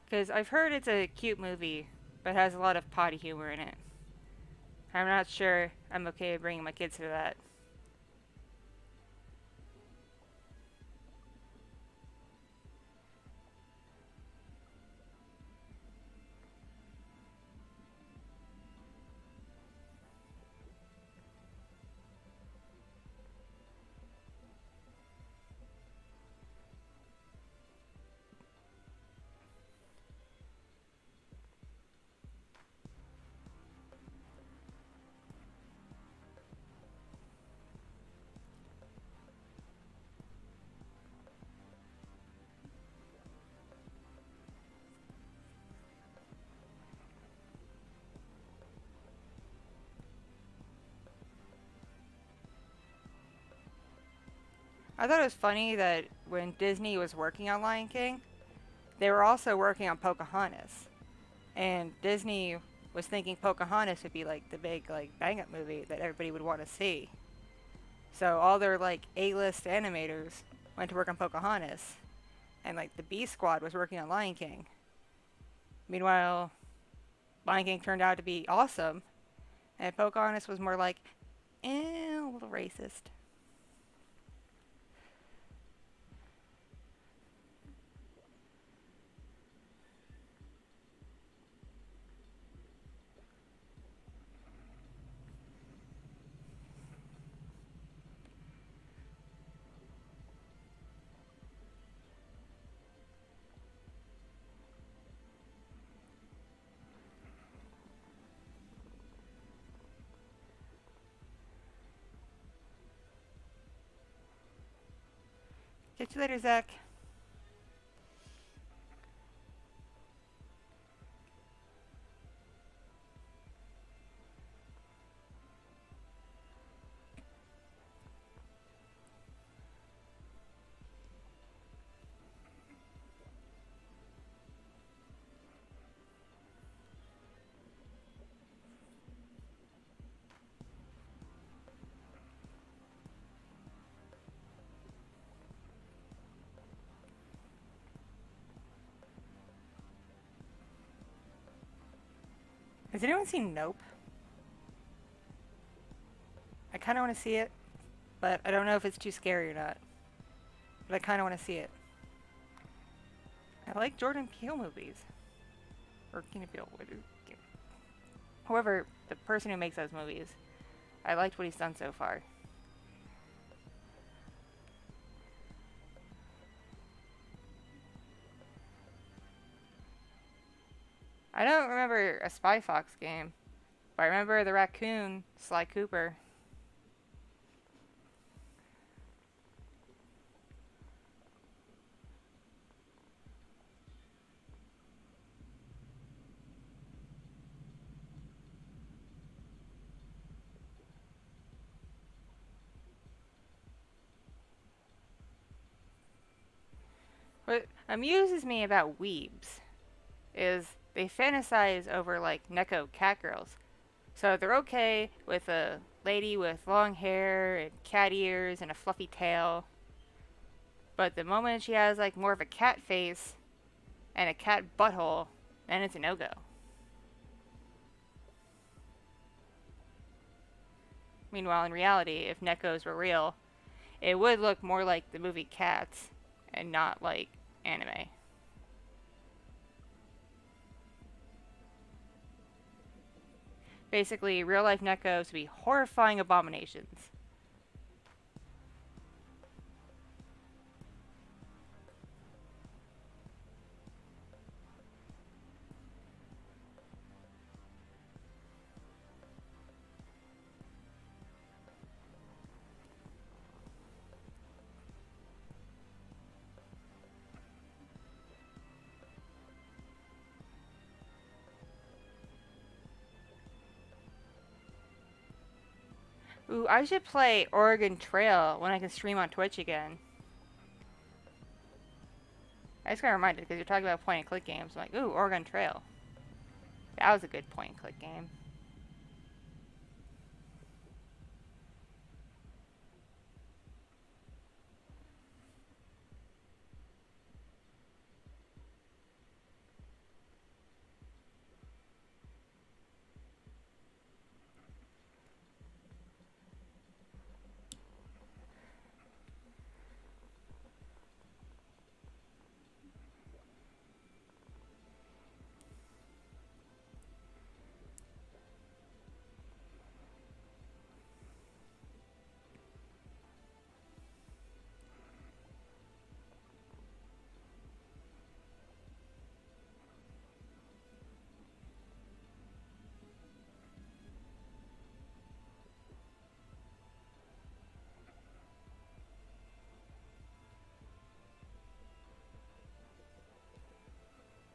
Because I've heard it's a cute movie, but has a lot of potty humor in it. I'm not sure I'm okay with bringing my kids to that. I thought it was funny that when Disney was working on Lion King, they were also working on Pocahontas. And Disney was thinking Pocahontas would be like the big like bang up movie that everybody would want to see. So all their like A-list animators went to work on Pocahontas, and like the B Squad was working on Lion King. Meanwhile, Lion King turned out to be awesome, and Pocahontas was more like, a little racist. Catch you later, Zach. Has anyone seen Nope? I kind of want to see it, but I don't know if it's too scary or not. But I kind of want to see it. I like Jordan Peele movies. Or Keenan Peele. However, the person who makes those movies, I liked what he's done so far. I don't remember a Spy Fox game, but I remember the raccoon, Sly Cooper. What amuses me about weebs is they fantasize over like Neko cat girls. So they're okay with a lady with long hair and cat ears and a fluffy tail. But the moment she has like more of a cat face and a cat butthole, then it's a no-go. Meanwhile, in reality, if Nekos were real, it would look more like the movie Cats and not like anime. Basically, real life Nekos would be horrifying abominations. Ooh, I should play Oregon Trail when I can stream on Twitch again. I just got reminded because you're talking about point and click games. I'm like, ooh, Oregon Trail. That was a good point and click game.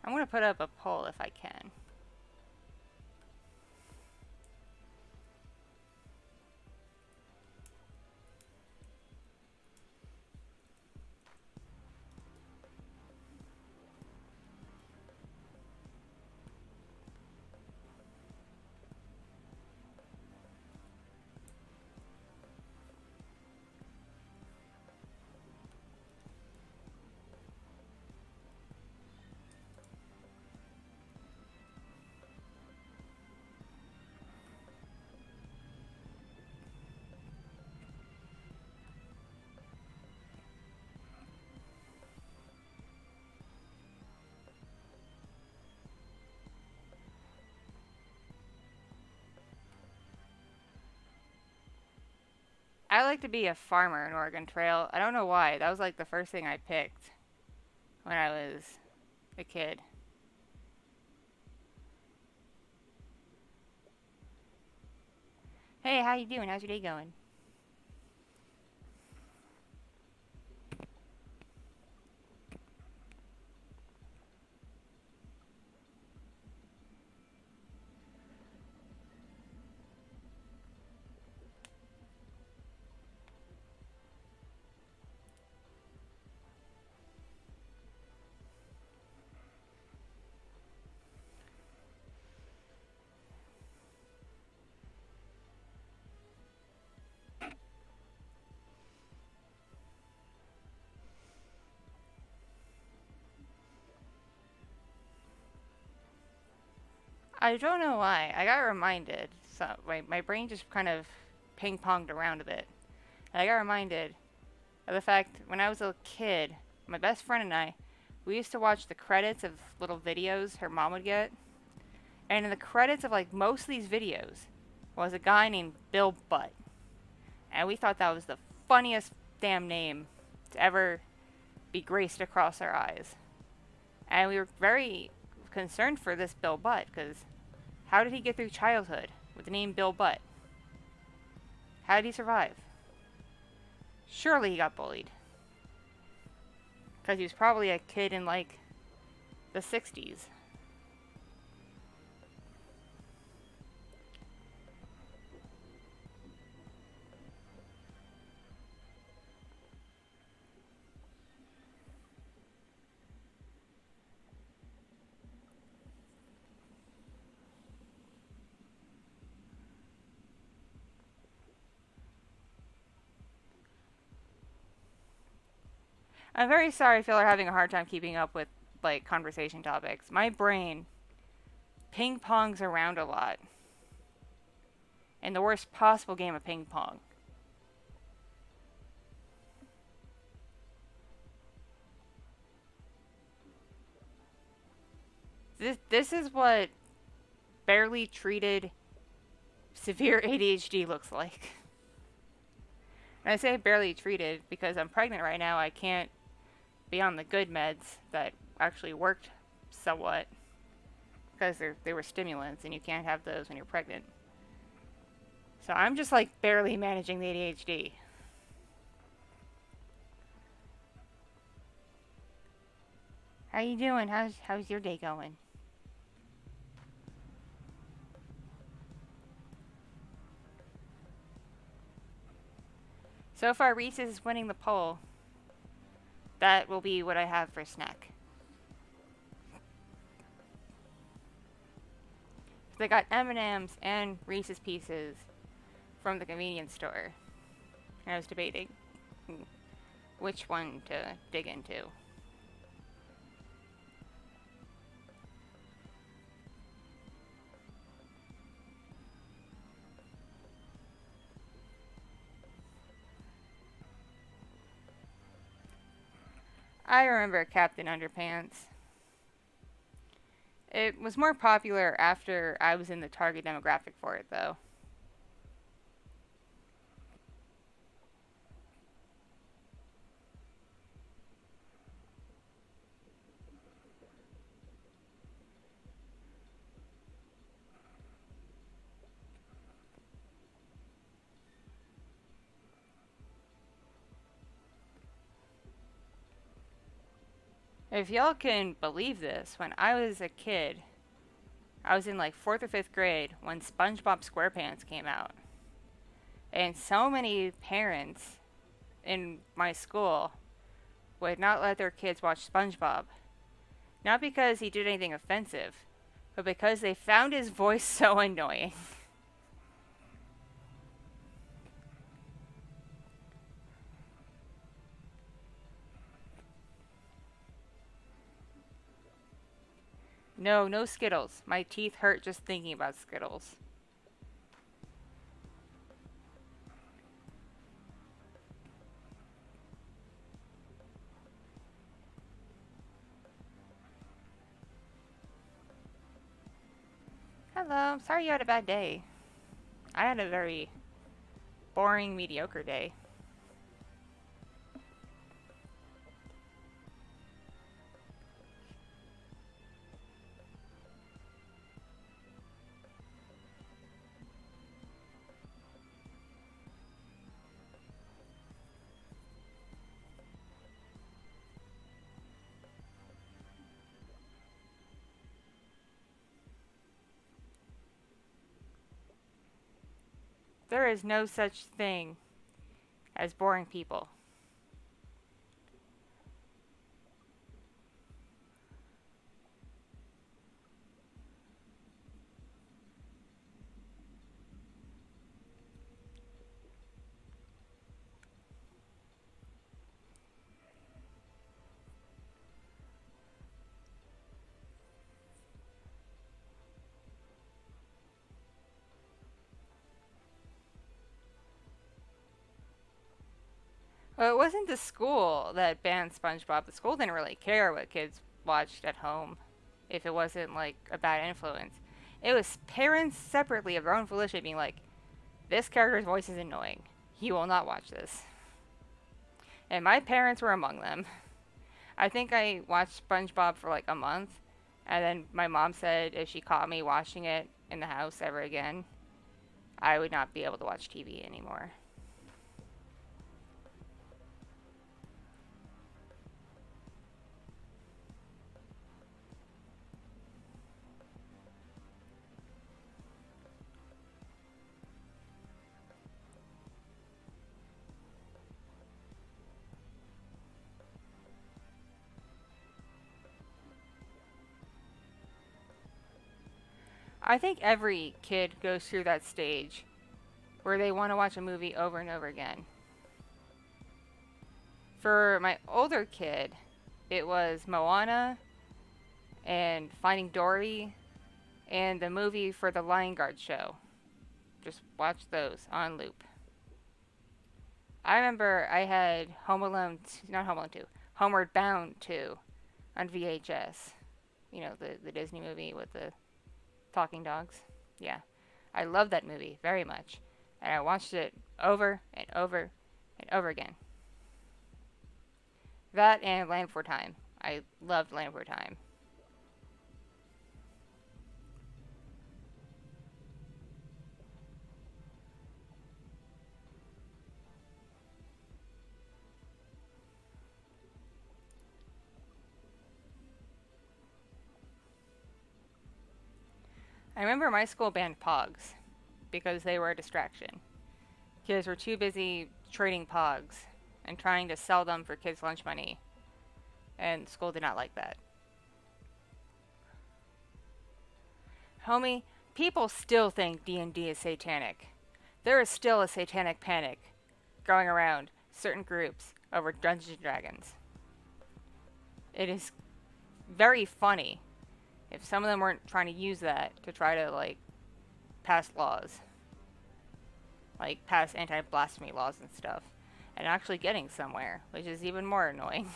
I'm gonna put up a poll if I can. I like to be a farmer in Oregon Trail. I don't know why. That was like the first thing I picked when I was a kid. Hey, how you doing? How's your day going? I don't know why. I got reminded. So my brain just kind of ping ponged around a bit. And I got reminded of the fact when I was a kid, my best friend and I, we used to watch the credits of little videos her mom would get. And in the credits of like most of these videos was a guy named Bill Butt. And we thought that was the funniest damn name to ever be graced across our eyes. And we were very concerned for this Bill Butt because how did he get through childhood with the name Bill Butt? How did he survive? Surely he got bullied. Because he was probably a kid in like the 60s. I'm very sorry if y'all are having a hard time keeping up with like conversation topics. My brain ping pongs around a lot. In the worst possible game of ping pong. This is what barely treated severe ADHD looks like. And I say barely treated because I'm pregnant right now. I can't be on the good meds that actually worked somewhat because they were stimulants and you can't have those when you're pregnant. So I'm just like barely managing the ADHD. How you doing? How's your day going? So far, Reese's is winning the poll. That will be what I have for snack. So they got M&Ms and Reese's Pieces from the convenience store. And I was debating which one to dig into. I remember Captain Underpants. It was more popular after I was in the target demographic for it, though. If y'all can believe this, when I was a kid, I was in like 4th or 5th grade when SpongeBob SquarePants came out. And so many parents in my school would not let their kids watch SpongeBob. Not because he did anything offensive, but because they found his voice so annoying. No, no Skittles. My teeth hurt just thinking about Skittles. Hello, sorry you had a bad day. I had a very boring, mediocre day. There is no such thing as boring people. Well, it wasn't the school that banned SpongeBob. The school didn't really care what kids watched at home if it wasn't like a bad influence. It was parents separately of their own volition being like, this character's voice is annoying. He will not watch this. And my parents were among them. I think I watched SpongeBob for like a month, and then my mom said if she caught me watching it in the house ever again, I would not be able to watch TV anymore. I think every kid goes through that stage where they want to watch a movie over and over again. For my older kid, it was Moana and Finding Dory and the movie for the Lion Guard show. Just watch those on loop. I remember I had Home Alone, not Home Alone 2, Homeward Bound 2 on VHS. You know, the Disney movie with the talking dogs. Yeah. I love that movie very much. And I watched it over and over and over again. That and Land Before Time. I loved Land Before Time. I remember my school banned Pogs because they were a distraction. Kids were too busy trading Pogs and trying to sell them for kids' lunch money, and school did not like that. Homie, people still think D&D is satanic. There is still a satanic panic going around certain groups over Dungeons and Dragons. It is very funny if some of them weren't trying to use that to try to like pass laws, like pass anti-blasphemy laws and stuff, and actually getting somewhere, which is even more annoying.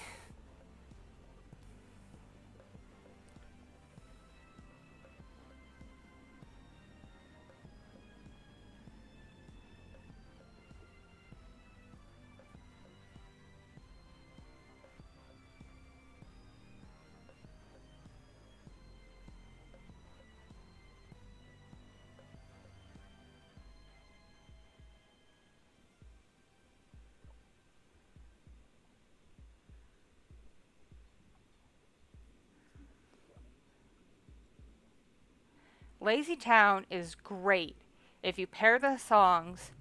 Lazy Town is great if you pair the songs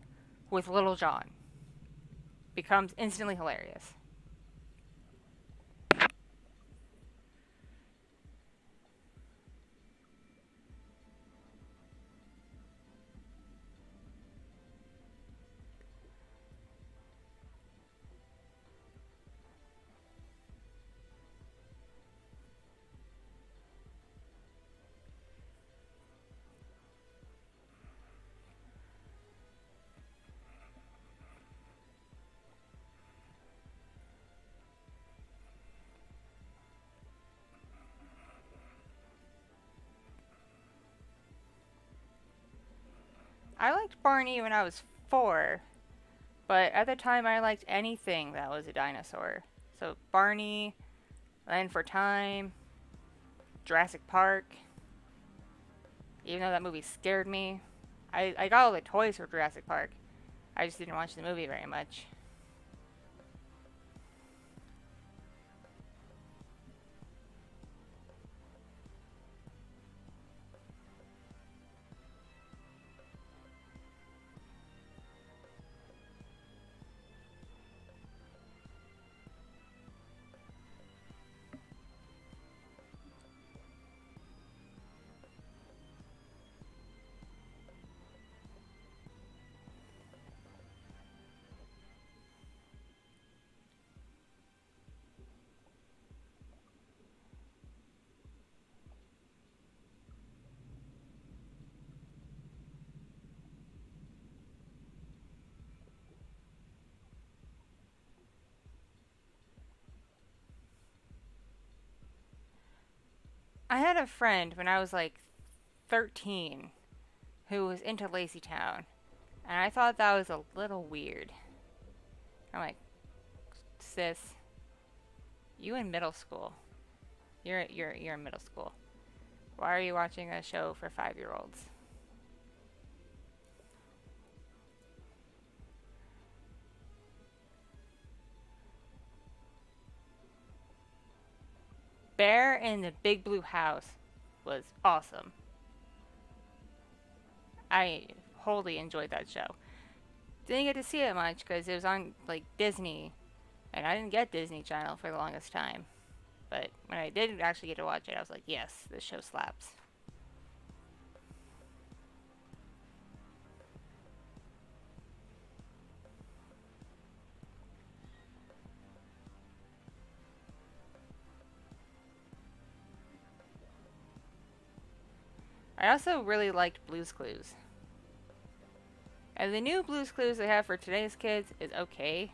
with Little John. Becomes instantly hilarious. I liked Barney when I was 4, But at the time, I liked anything that was a dinosaur. So Barney, Land for Time, Jurassic Park. Even though that movie scared me, I got all the toys for Jurassic Park. I just didn't watch the movie very much. I had a friend when I was like 13 who was into Lazy Town, and I thought that was a little weird. I'm like, sis, you in middle school. You're in middle school. Why are you watching a show for 5-year-olds? Bear in the Big Blue House was awesome. I wholly enjoyed that show. Didn't get to see it much because it was on like Disney, and I didn't get Disney Channel for the longest time. But when I did actually get to watch it, I was like, yes, this show slaps. I also really liked Blue's Clues. And the new Blue's Clues they have for today's kids is okay.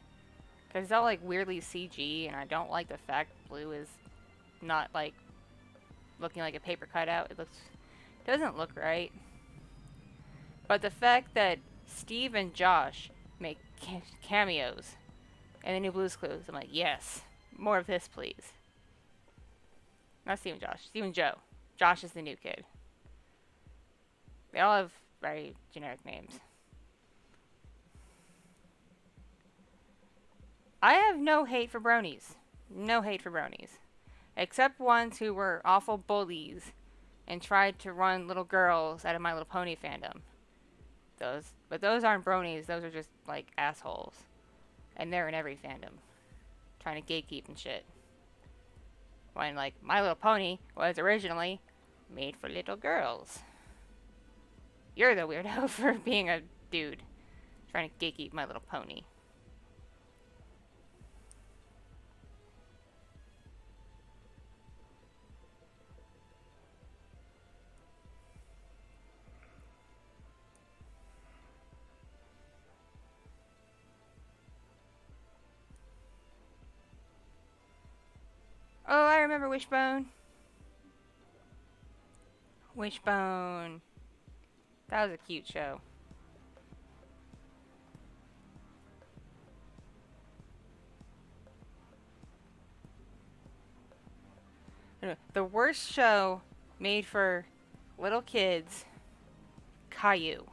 Because it's all like weirdly CG, and I don't like the fact Blue is not like looking like a paper cutout. Doesn't look right. But the fact that Steve and Josh make cameos in the new Blue's Clues, I'm like, yes, more of this, please. Not Steve and Josh, Steve and Joe. Josh is the new kid. They all have very generic names. I have no hate for bronies. No hate for bronies. Except ones who were awful bullies and tried to run little girls out of My Little Pony fandom. But those aren't bronies, those are just like assholes. And they're in every fandom. Trying to gatekeep and shit. When like My Little Pony was originally made for little girls. You're the weirdo for being a dude. Trying to gatekeep My Little Pony. Oh, I remember Wishbone. Wishbone. That was a cute show. The worst show made for little kids, Caillou.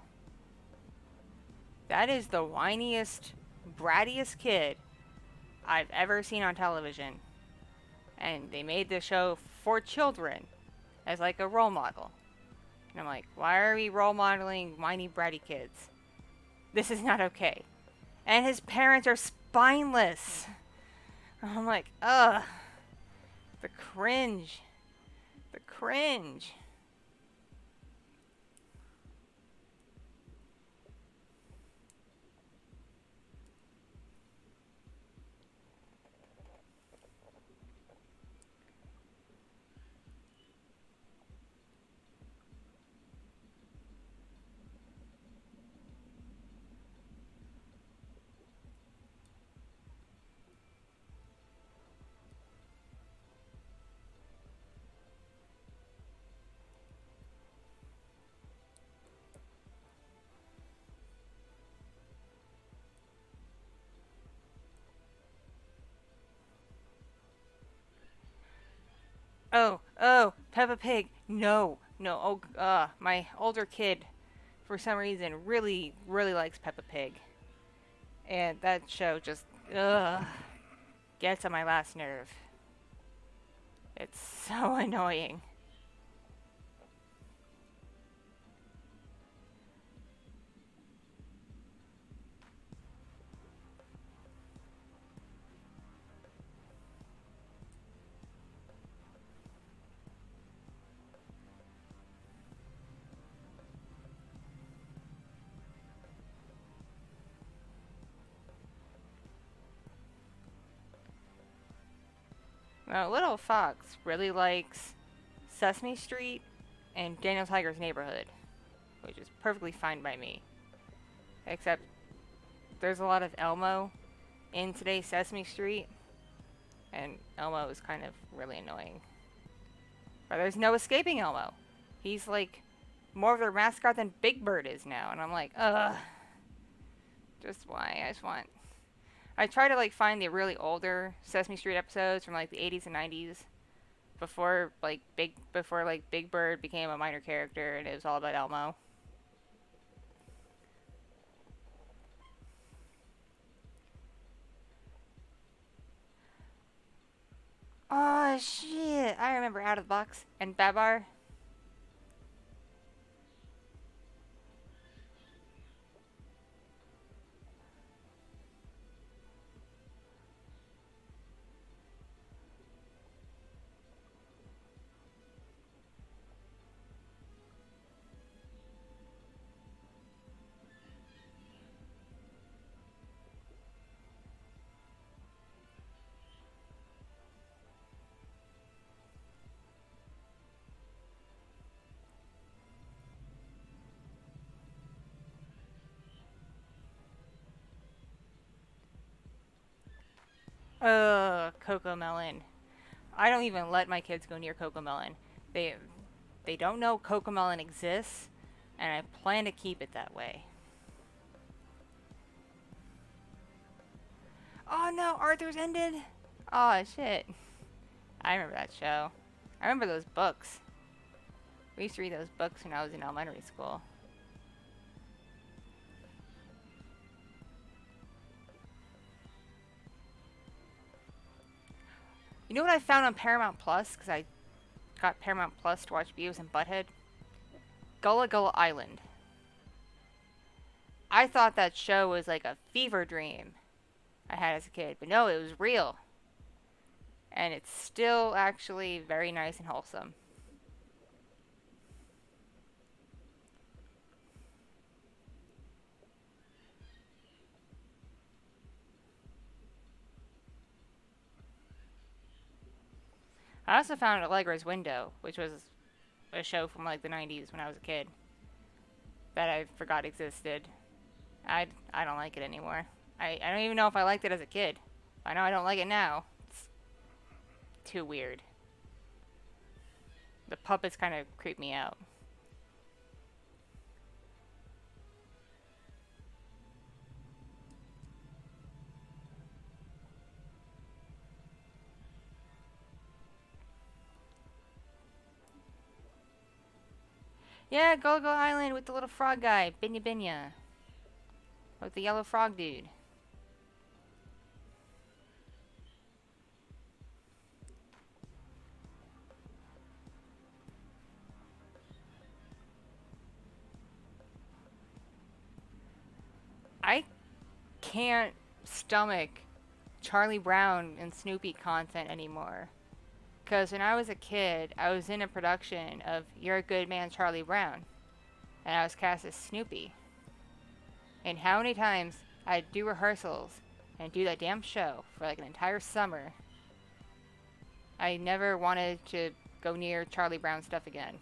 That is the whiniest, brattiest kid I've ever seen on television. And they made the show for children as like a role model. And I'm like, why are we role modeling whiny, bratty kids? This is not okay. And his parents are spineless. I'm like, ugh. The cringe. The cringe. Oh, Peppa Pig. No, no. Oh, my older kid, for some reason, really, really likes Peppa Pig, and that show just gets on my last nerve. It's so annoying. Now, Little Fox really likes Sesame Street and Daniel Tiger's Neighborhood, which is perfectly fine by me. Except there's a lot of Elmo in today's Sesame Street, and Elmo is kind of really annoying. But there's no escaping Elmo. He's like more of their mascot than Big Bird is now, and I'm like, ugh. Just why? I just want. I try to like find the really older Sesame Street episodes from like the 80s and 90s before Big Bird became a minor character and it was all about Elmo. Oh shit! I remember Out of the Box and Babar. Coco Melon. I don't even let my kids go near Coco Melon. They they don't know Coco Melon exists, and I plan to keep it that way. Oh no, Arthur's ended. Oh shit. I remember that show. I remember those books. We used to read those books when I was in elementary school. You know what I found on Paramount Plus? Because I got Paramount Plus to watch Beavis and Butthead? Gullah Gullah Island. I thought that show was like a fever dream I had as a kid, but no, it was real. And it's still actually very nice and wholesome. I also found Allegra's Window, which was a show from like the 90s when I was a kid that I forgot existed. I don't like it anymore. I don't even know if I liked it as a kid. I know I don't like it now. It's too weird. The puppets kind of creep me out. Yeah, Go Go Island with the little frog guy, Binya Binya. With the yellow frog dude. I can't stomach Charlie Brown and Snoopy content anymore. Because when I was a kid, I was in a production of You're a Good Man, Charlie Brown. And I was cast as Snoopy. And how many times I'd do rehearsals and do that damn show for like an entire summer. I never wanted to go near Charlie Brown stuff again.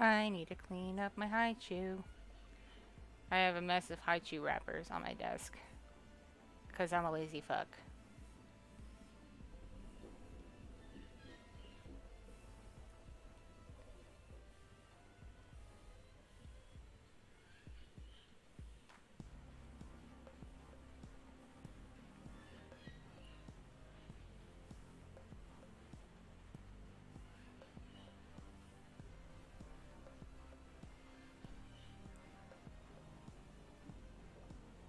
I need to clean up my haichu. I have a mess of haichu wrappers on my desk. Because I'm a lazy fuck.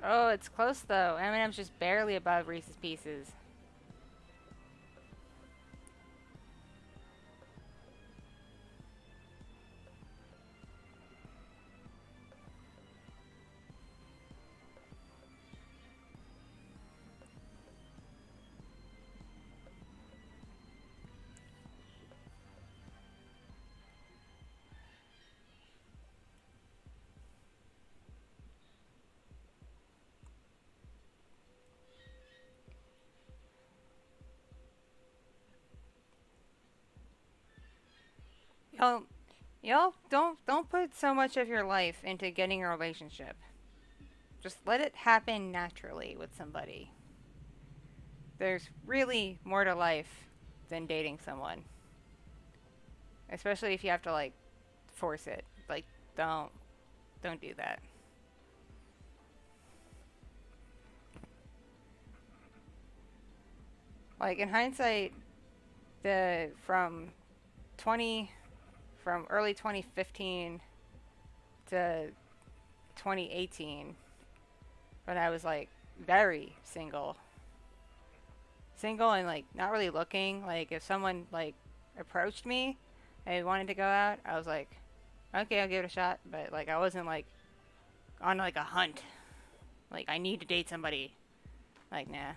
Oh, it's close though. M&M's just barely above Reese's Pieces. Y'all, y'all don't put so much of your life into getting a relationship. Just let it happen naturally with somebody. There's really more to life than dating someone. Especially if you have to like force it. Like don't do that. Like in hindsight, the from early 2015 to 2018 when I was like very single and like not really looking. Like if someone like approached me and wanted to go out, I was like, okay, I'll give it a shot. But like I wasn't like on like a hunt. Like I need to date somebody. Like nah.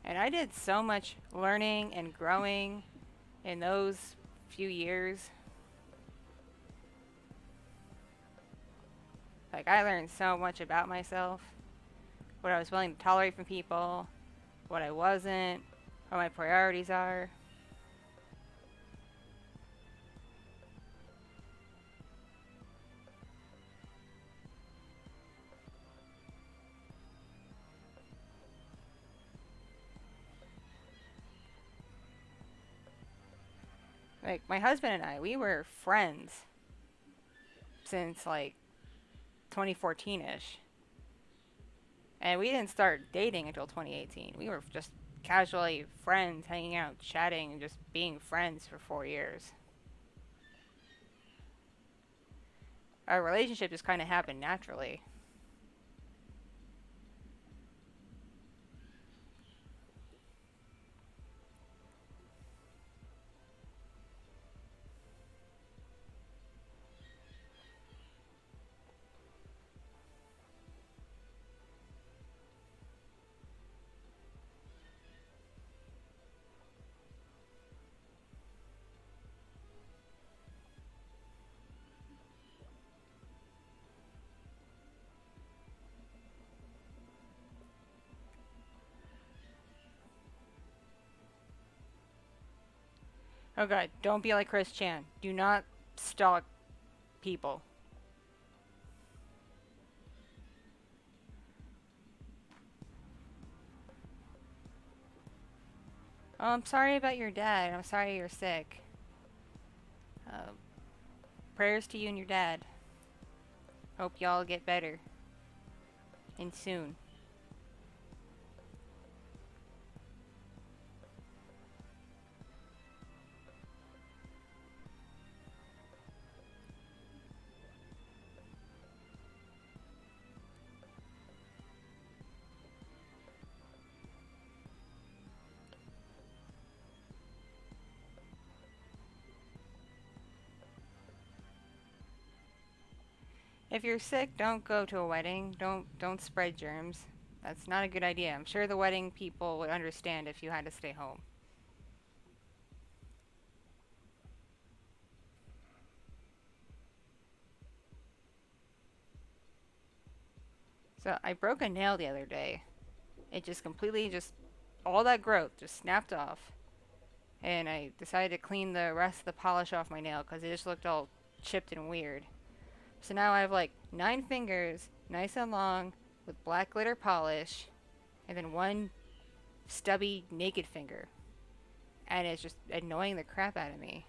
And I did so much learning and growing in those few years. Like I learned so much about myself, what I was willing to tolerate from people, what I wasn't, what my priorities are. Like my husband and I, we were friends since like 2014ish. And we didn't start dating until 2018. We were just casually friends, hanging out, chatting, and just being friends for 4 years. Our relationship just kind of happened naturally. Oh god, don't be like Chris Chan. Do not stalk people. Oh, I'm sorry about your dad. I'm sorry you're sick. Uh, Prayers to you and your dad. Hope y'all get better. And soon. If you're sick, don't go to a wedding. Don't spread germs. That's not a good idea. I'm sure the wedding people would understand if you had to stay home. So I broke a nail the other day. It just completely just all that growth just snapped off. and I decided to clean the rest of the polish off my nail because it just looked all chipped and weird. So now I have like 9 fingers, nice and long, with black glitter polish, and then one stubby naked finger. And it's just annoying the crap out of me.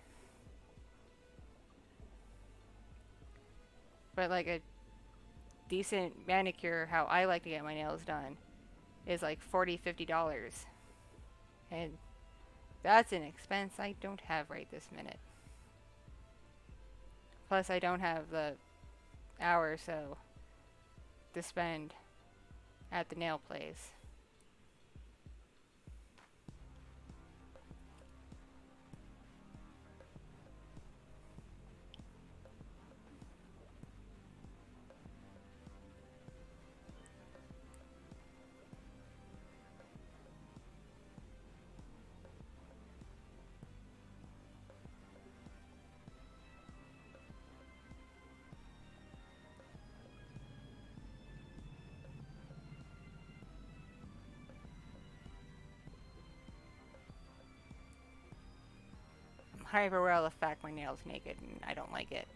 But like a decent manicure, how I like to get my nails done, is like $40–50. And that's an expense I don't have right this minute. Plus I don't have the hour or so to spend at the nail place. However, well, the fact my nail's naked and I don't like it.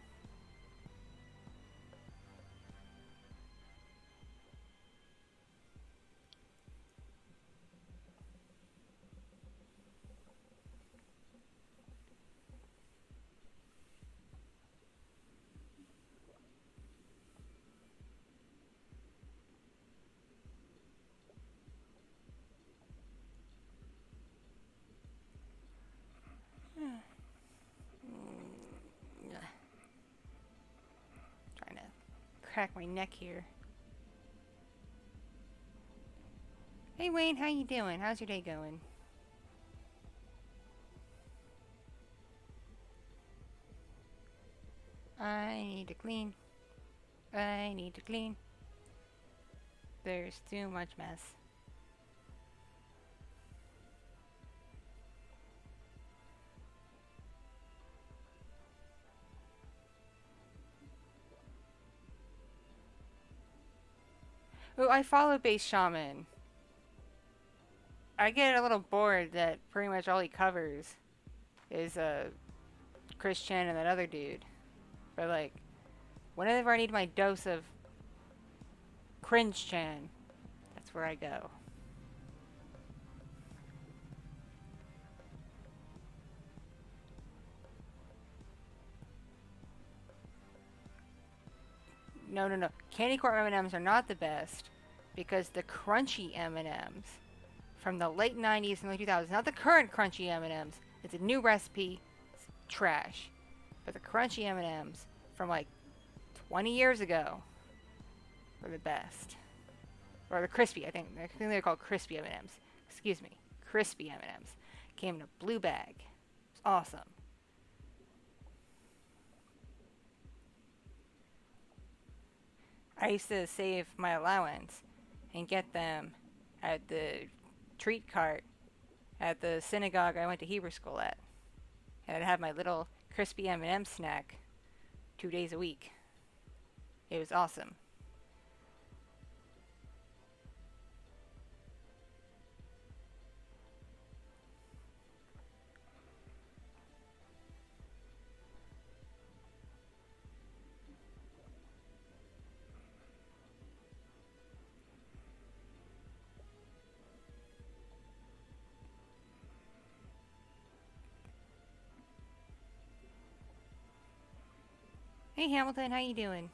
Trying to crack my neck here. Hey Wayne, how you doing? How's your day going? I need to clean. I need to clean. There's too much mess. Oh, I follow Base Shaman. I get a little bored that pretty much all he covers is Christian and that other dude. But like, whenever I need my dose of cringe-chan, that's where I go. No, no, no. Candy corn M&Ms are not the best because the crunchy M&Ms from the late 90s and the 2000s, not the current crunchy M&Ms. It's a new recipe. It's trash. But the crunchy M&Ms from like 20 years ago were the best. Or the crispy, I think they're called crispy M&Ms. Excuse me. Crispy M&Ms. Came in a blue bag. It's awesome. I used to save my allowance and get them at the treat cart at the synagogue I went to Hebrew school at. And I'd have my little crispy M&M snack 2 days a week. It was awesome. Hey Hamilton, how you doing?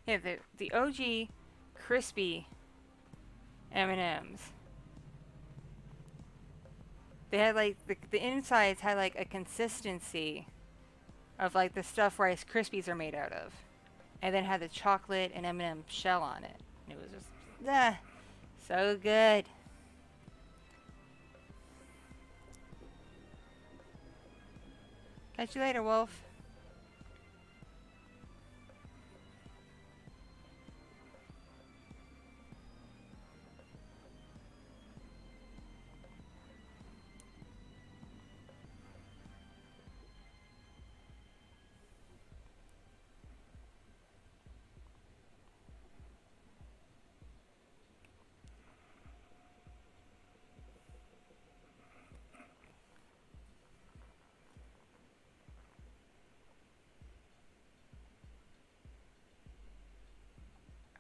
Yeah, the OG crispy M&Ms. They had like the insides had like a consistency of like the stuff Rice Krispies are made out of, and then had the chocolate and M&M shell on it. And it was just so good. Catch you later, Wolf.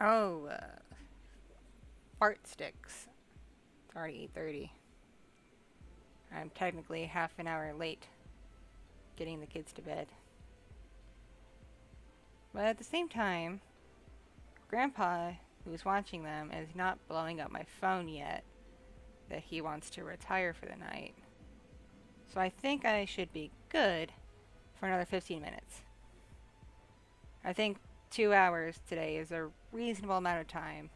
Oh, fart sticks. It's already 8:30. I'm technically half an hour late getting the kids to bed. But at the same time, Grandpa, who's watching them, is not blowing up my phone yet that he wants to retire for the night. So I think I should be good for another 15 minutes. I think 2 hours today is a reasonable amount of time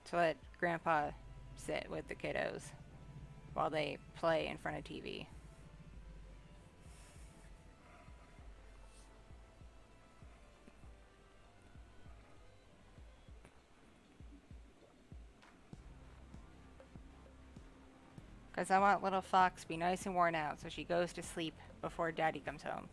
to let Grandpa sit with the kiddos while they play in front of TV. Because I want little Fox to be nice and worn out so she goes to sleep before Daddy comes home.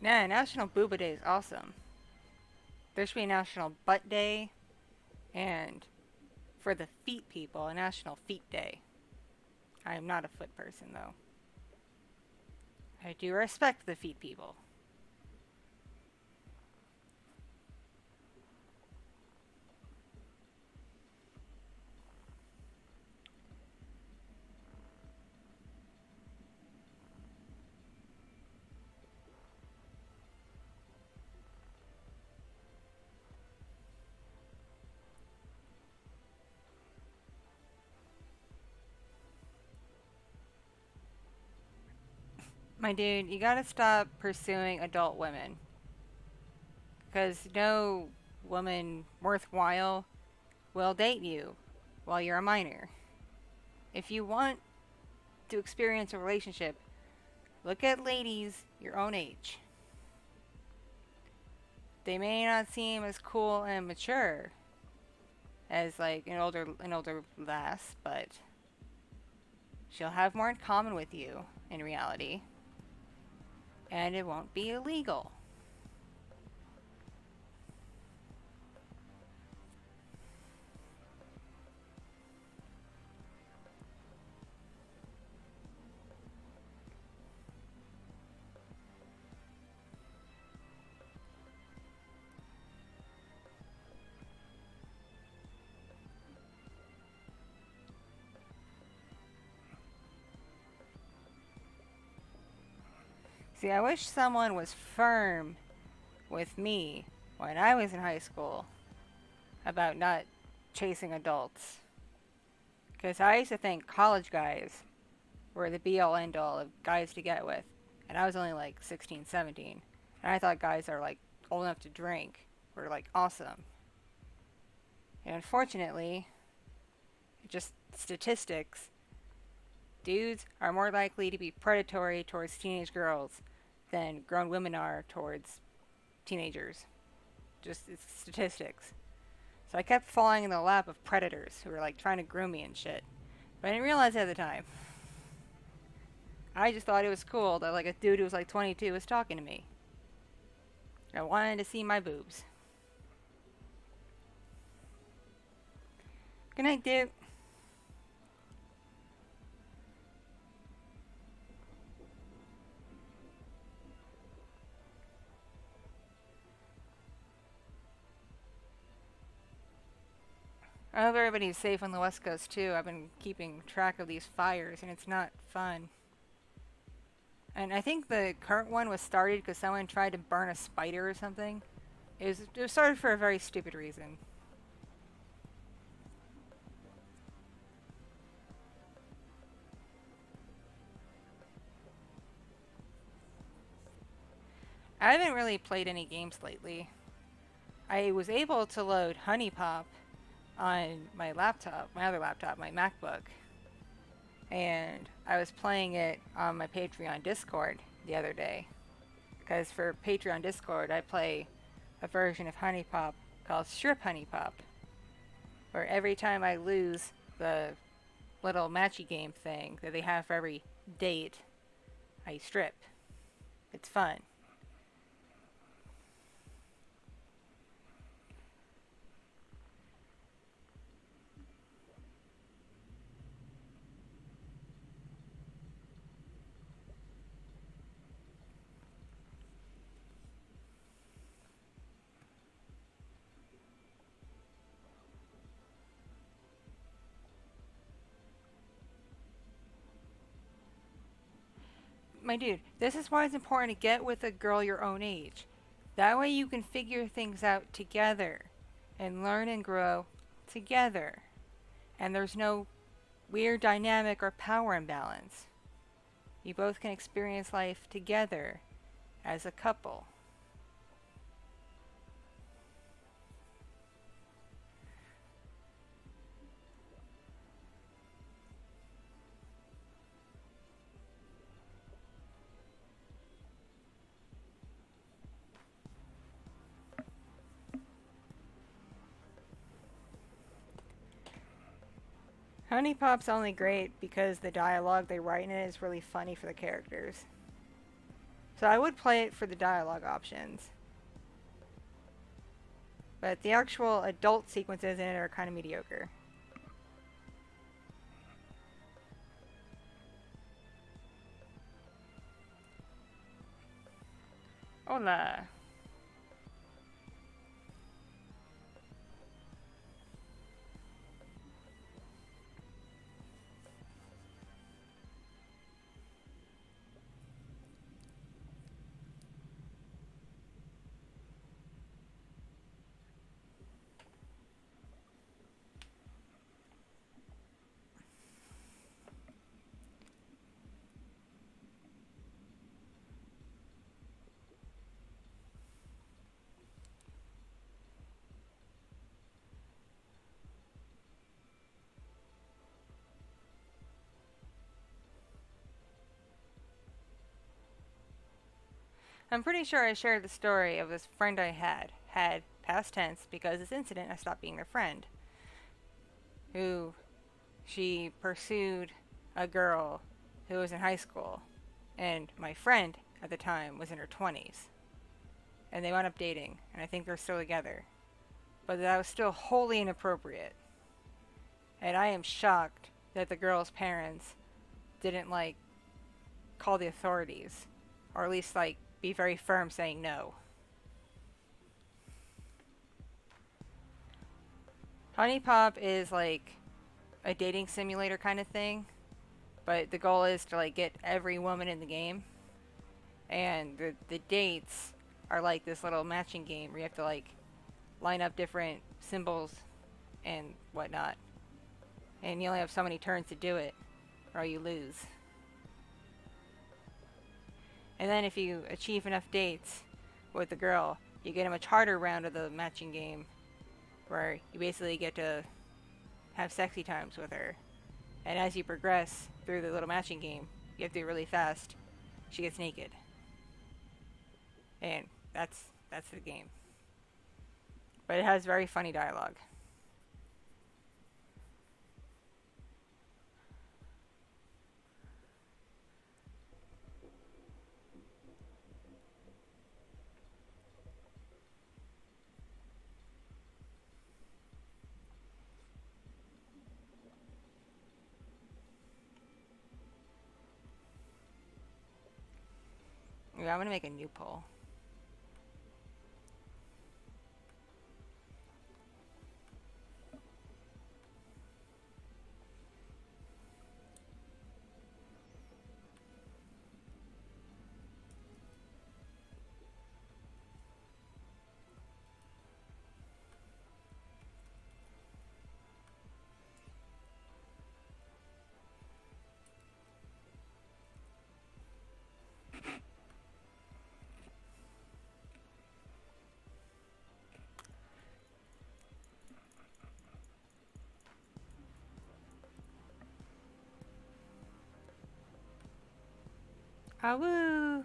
Yeah, National Booba Day is awesome. There should be a National Butt Day, and for the feet people, a National Feet Day. I am not a foot person, though. I do respect the feet people. My dude, you gotta stop pursuing adult women. Because no woman worthwhile will date you while you're a minor. If you want to experience a relationship, look at ladies your own age. They may not seem as cool and mature as like an older lass, but she'll have more in common with you in reality. And it won't be illegal. See, I wish someone was firm with me when I was in high school about not chasing adults. Because I used to think college guys were the be-all end-all of guys to get with. And I was only like 16, 17. And I thought guys that are like old enough to drink were like awesome. And unfortunately, just statistics, dudes are more likely to be predatory towards teenage girls than grown women are towards teenagers. Just it's statistics. So I kept falling in the lap of predators who were like trying to groom me and shit. But I didn't realize it at the time. I just thought it was cool that like a dude who was like 22 was talking to me. I wanted to see my boobs. Good night, dude. I hope everybody's safe on the West Coast too. I've been keeping track of these fires and it's not fun. And I think the current one was started because someone tried to burn a spider or something. It was started for a very stupid reason. I haven't really played any games lately. I was able to load Honey Pop on my laptop, my other laptop, my MacBook. And I was playing it on my Patreon Discord the other day. Because for Patreon Discord, I play a version of Honey Pop called Strip Honey Pop. where every time I lose the little matchy game thing that they have for every date, I strip. It's fun. My dude, this is why it's important to get with a girl your own age. That way you can figure things out together and learn and grow together. And there's no weird dynamic or power imbalance. You both can experience life together as a couple. Honey Pop's only great because the dialogue they write in it is really funny for the characters. So I would play it for the dialogue options. But the actual adult sequences in it are kind of mediocre. Hola. I'm pretty sure I shared the story of this friend I had past tense because this incident I stopped being their friend. Who she pursued a girl who was in high school, and my friend at the time was in her 20s. And they wound up dating, and I think they're still together. But that was still wholly inappropriate. And I am shocked that the girl's parents didn't, like, call the authorities. Or at least, like, be very firm saying no. Honey Pop is, like, a dating simulator kind of thing. But the goal is to, like, get every woman in the game. And the dates are like this little matching game where you have to, like, line up different symbols and whatnot. And you only have so many turns to do it, or you lose. And then if you achieve enough dates with the girl, you get a much harder round of the matching game, where you basically get to have sexy times with her. And as you progress through the little matching game, you have to do it really fast. She gets naked. And that's the game. But it has very funny dialogue. Yeah, I'm gonna make a new poll. Awoo!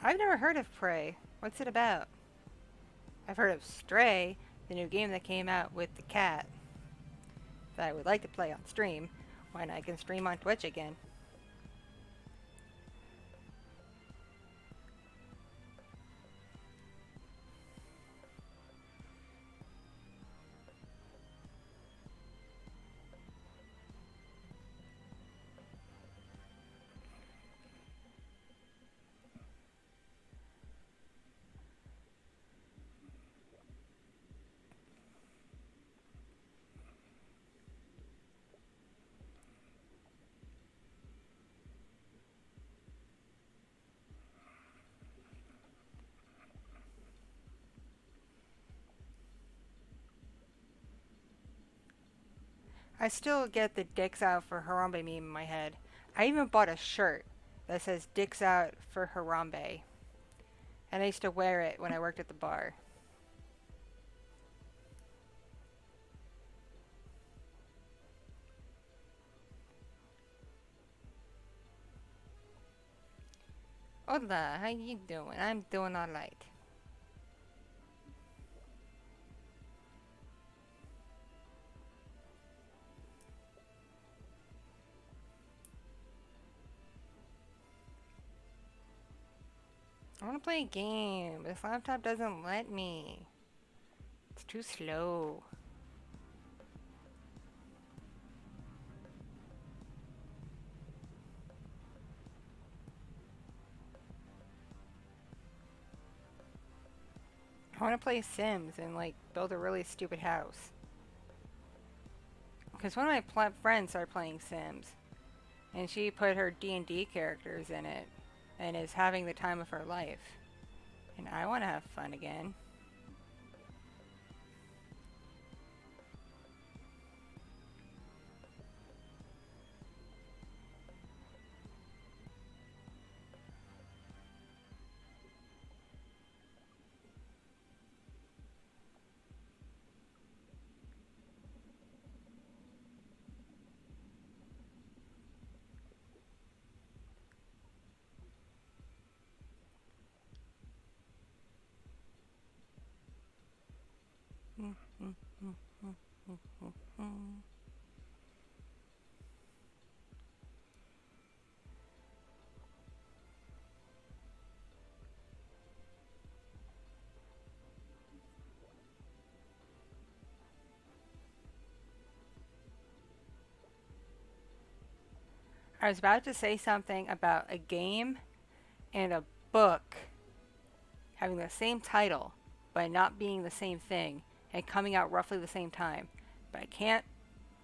I've never heard of Prey. What's it about? I've heard of Stray, the new game that came out with the cat that I would like to play on stream when I can stream on Twitch again. I still get the dicks out for Harambe meme in my head. I even bought a shirt that says dicks out for Harambe. And I used to wear it when I worked at the bar. Hola, how you doing? I'm doing alright. I want to play a game. This laptop doesn't let me. It's too slow. I want to play Sims and like build a really stupid house. Because one of my friends started playing Sims, and she put her D&D characters in it, and is having the time of her life. And I want to have fun again. I was about to say something about a game and a book having the same title, but not being the same thing, and coming out roughly the same time. But I can't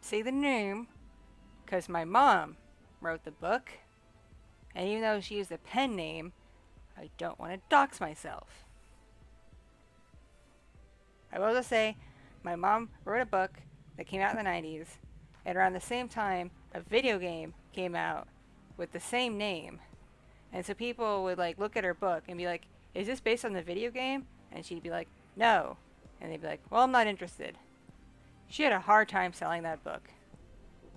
say the name, because my mom wrote the book, and even though she used a pen name, I don't want to dox myself. I will just say, my mom wrote a book that came out in the 90s, and around the same time, a video game came out with the same name. And so people would like look at her book and be like, is this based on the video game? And she'd be like, no. And they'd be like, well, I'm not interested. She had a hard time selling that book.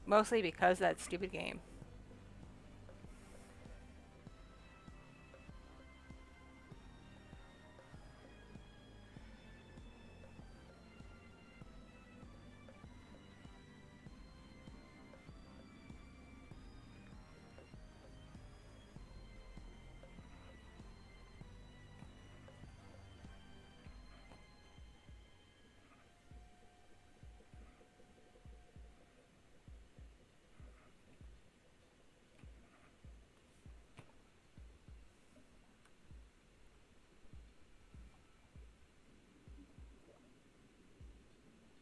Mostly because of that stupid game.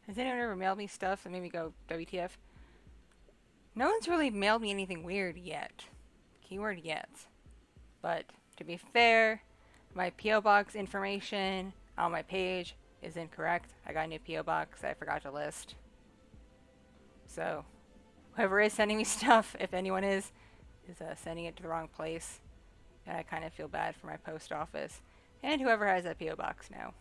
Has anyone ever mailed me stuff that made me go, WTF? No one's really mailed me anything weird yet. Keyword yet. But, to be fair, my P.O. Box information on my page is incorrect. I got a new P.O. Box that I forgot to list. So, whoever is sending me stuff, if anyone is sending it to the wrong place. And I kind of feel bad for my post office. And whoever has that P.O. Box now.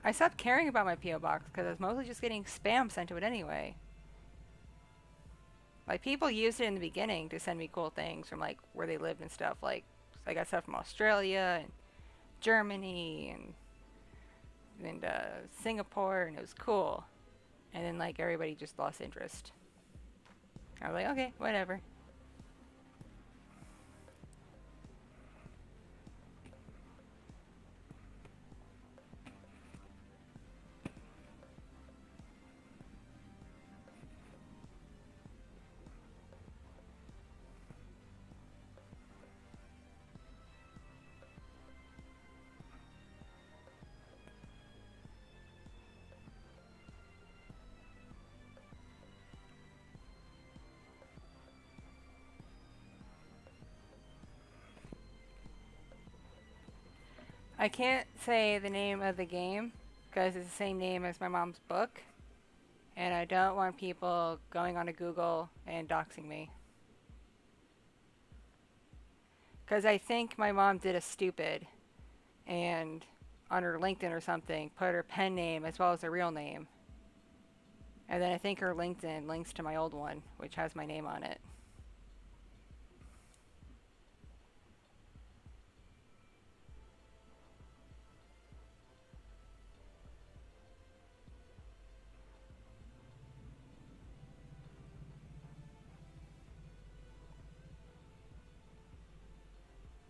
I stopped caring about my P.O. Box because I was mostly just getting spam sent to it anyway. Like, people used it in the beginning to send me cool things from, like, where they lived and stuff. Like, I got stuff from Australia and Germany and Singapore, and it was cool. And then, like, everybody just lost interest. I was like, okay, whatever. I can't say the name of the game because it's the same name as my mom's book, and I don't want people going onto Google and doxing me. Because I think my mom did a stupid and on her LinkedIn or something put her pen name as well as her real name. And then I think her LinkedIn links to my old one, which has my name on it.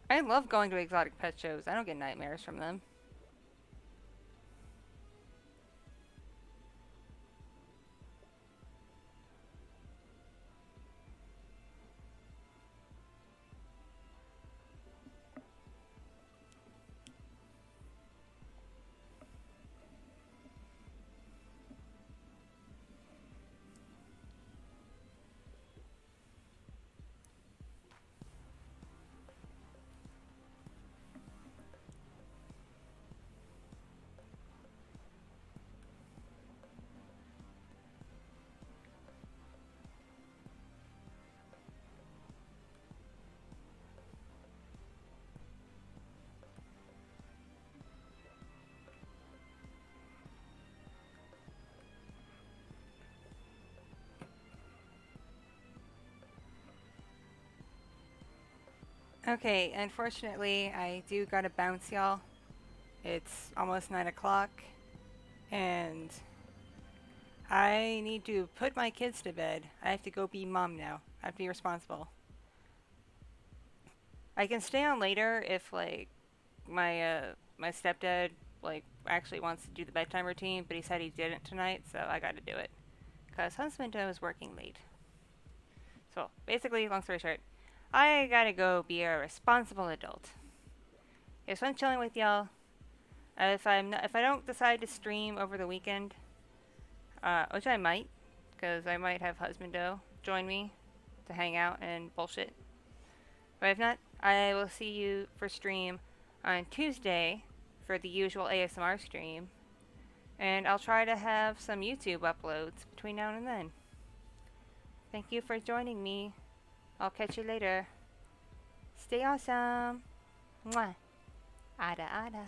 I love going to exotic pet shows. I don't get nightmares from them. Okay, unfortunately, I do gotta bounce, y'all. It's almost 9 o'clock, and I need to put my kids to bed. I have to go be mom now. I have to be responsible. I can stay on later if, like, my stepdad, like, actually wants to do the bedtime routine, but he said he didn't tonight, so I gotta do it. Because husbando is working late. So, basically, long story short, I gotta go be a responsible adult. It was fun chilling with y'all. If I don't decide to stream over the weekend, which I might, because I might have husbando join me to hang out and bullshit. But if not, I will see you for stream on Tuesday for the usual ASMR stream, and I'll try to have some YouTube uploads between now and then. Thank you for joining me. I'll catch you later. Stay awesome. Mwah. Ada ada.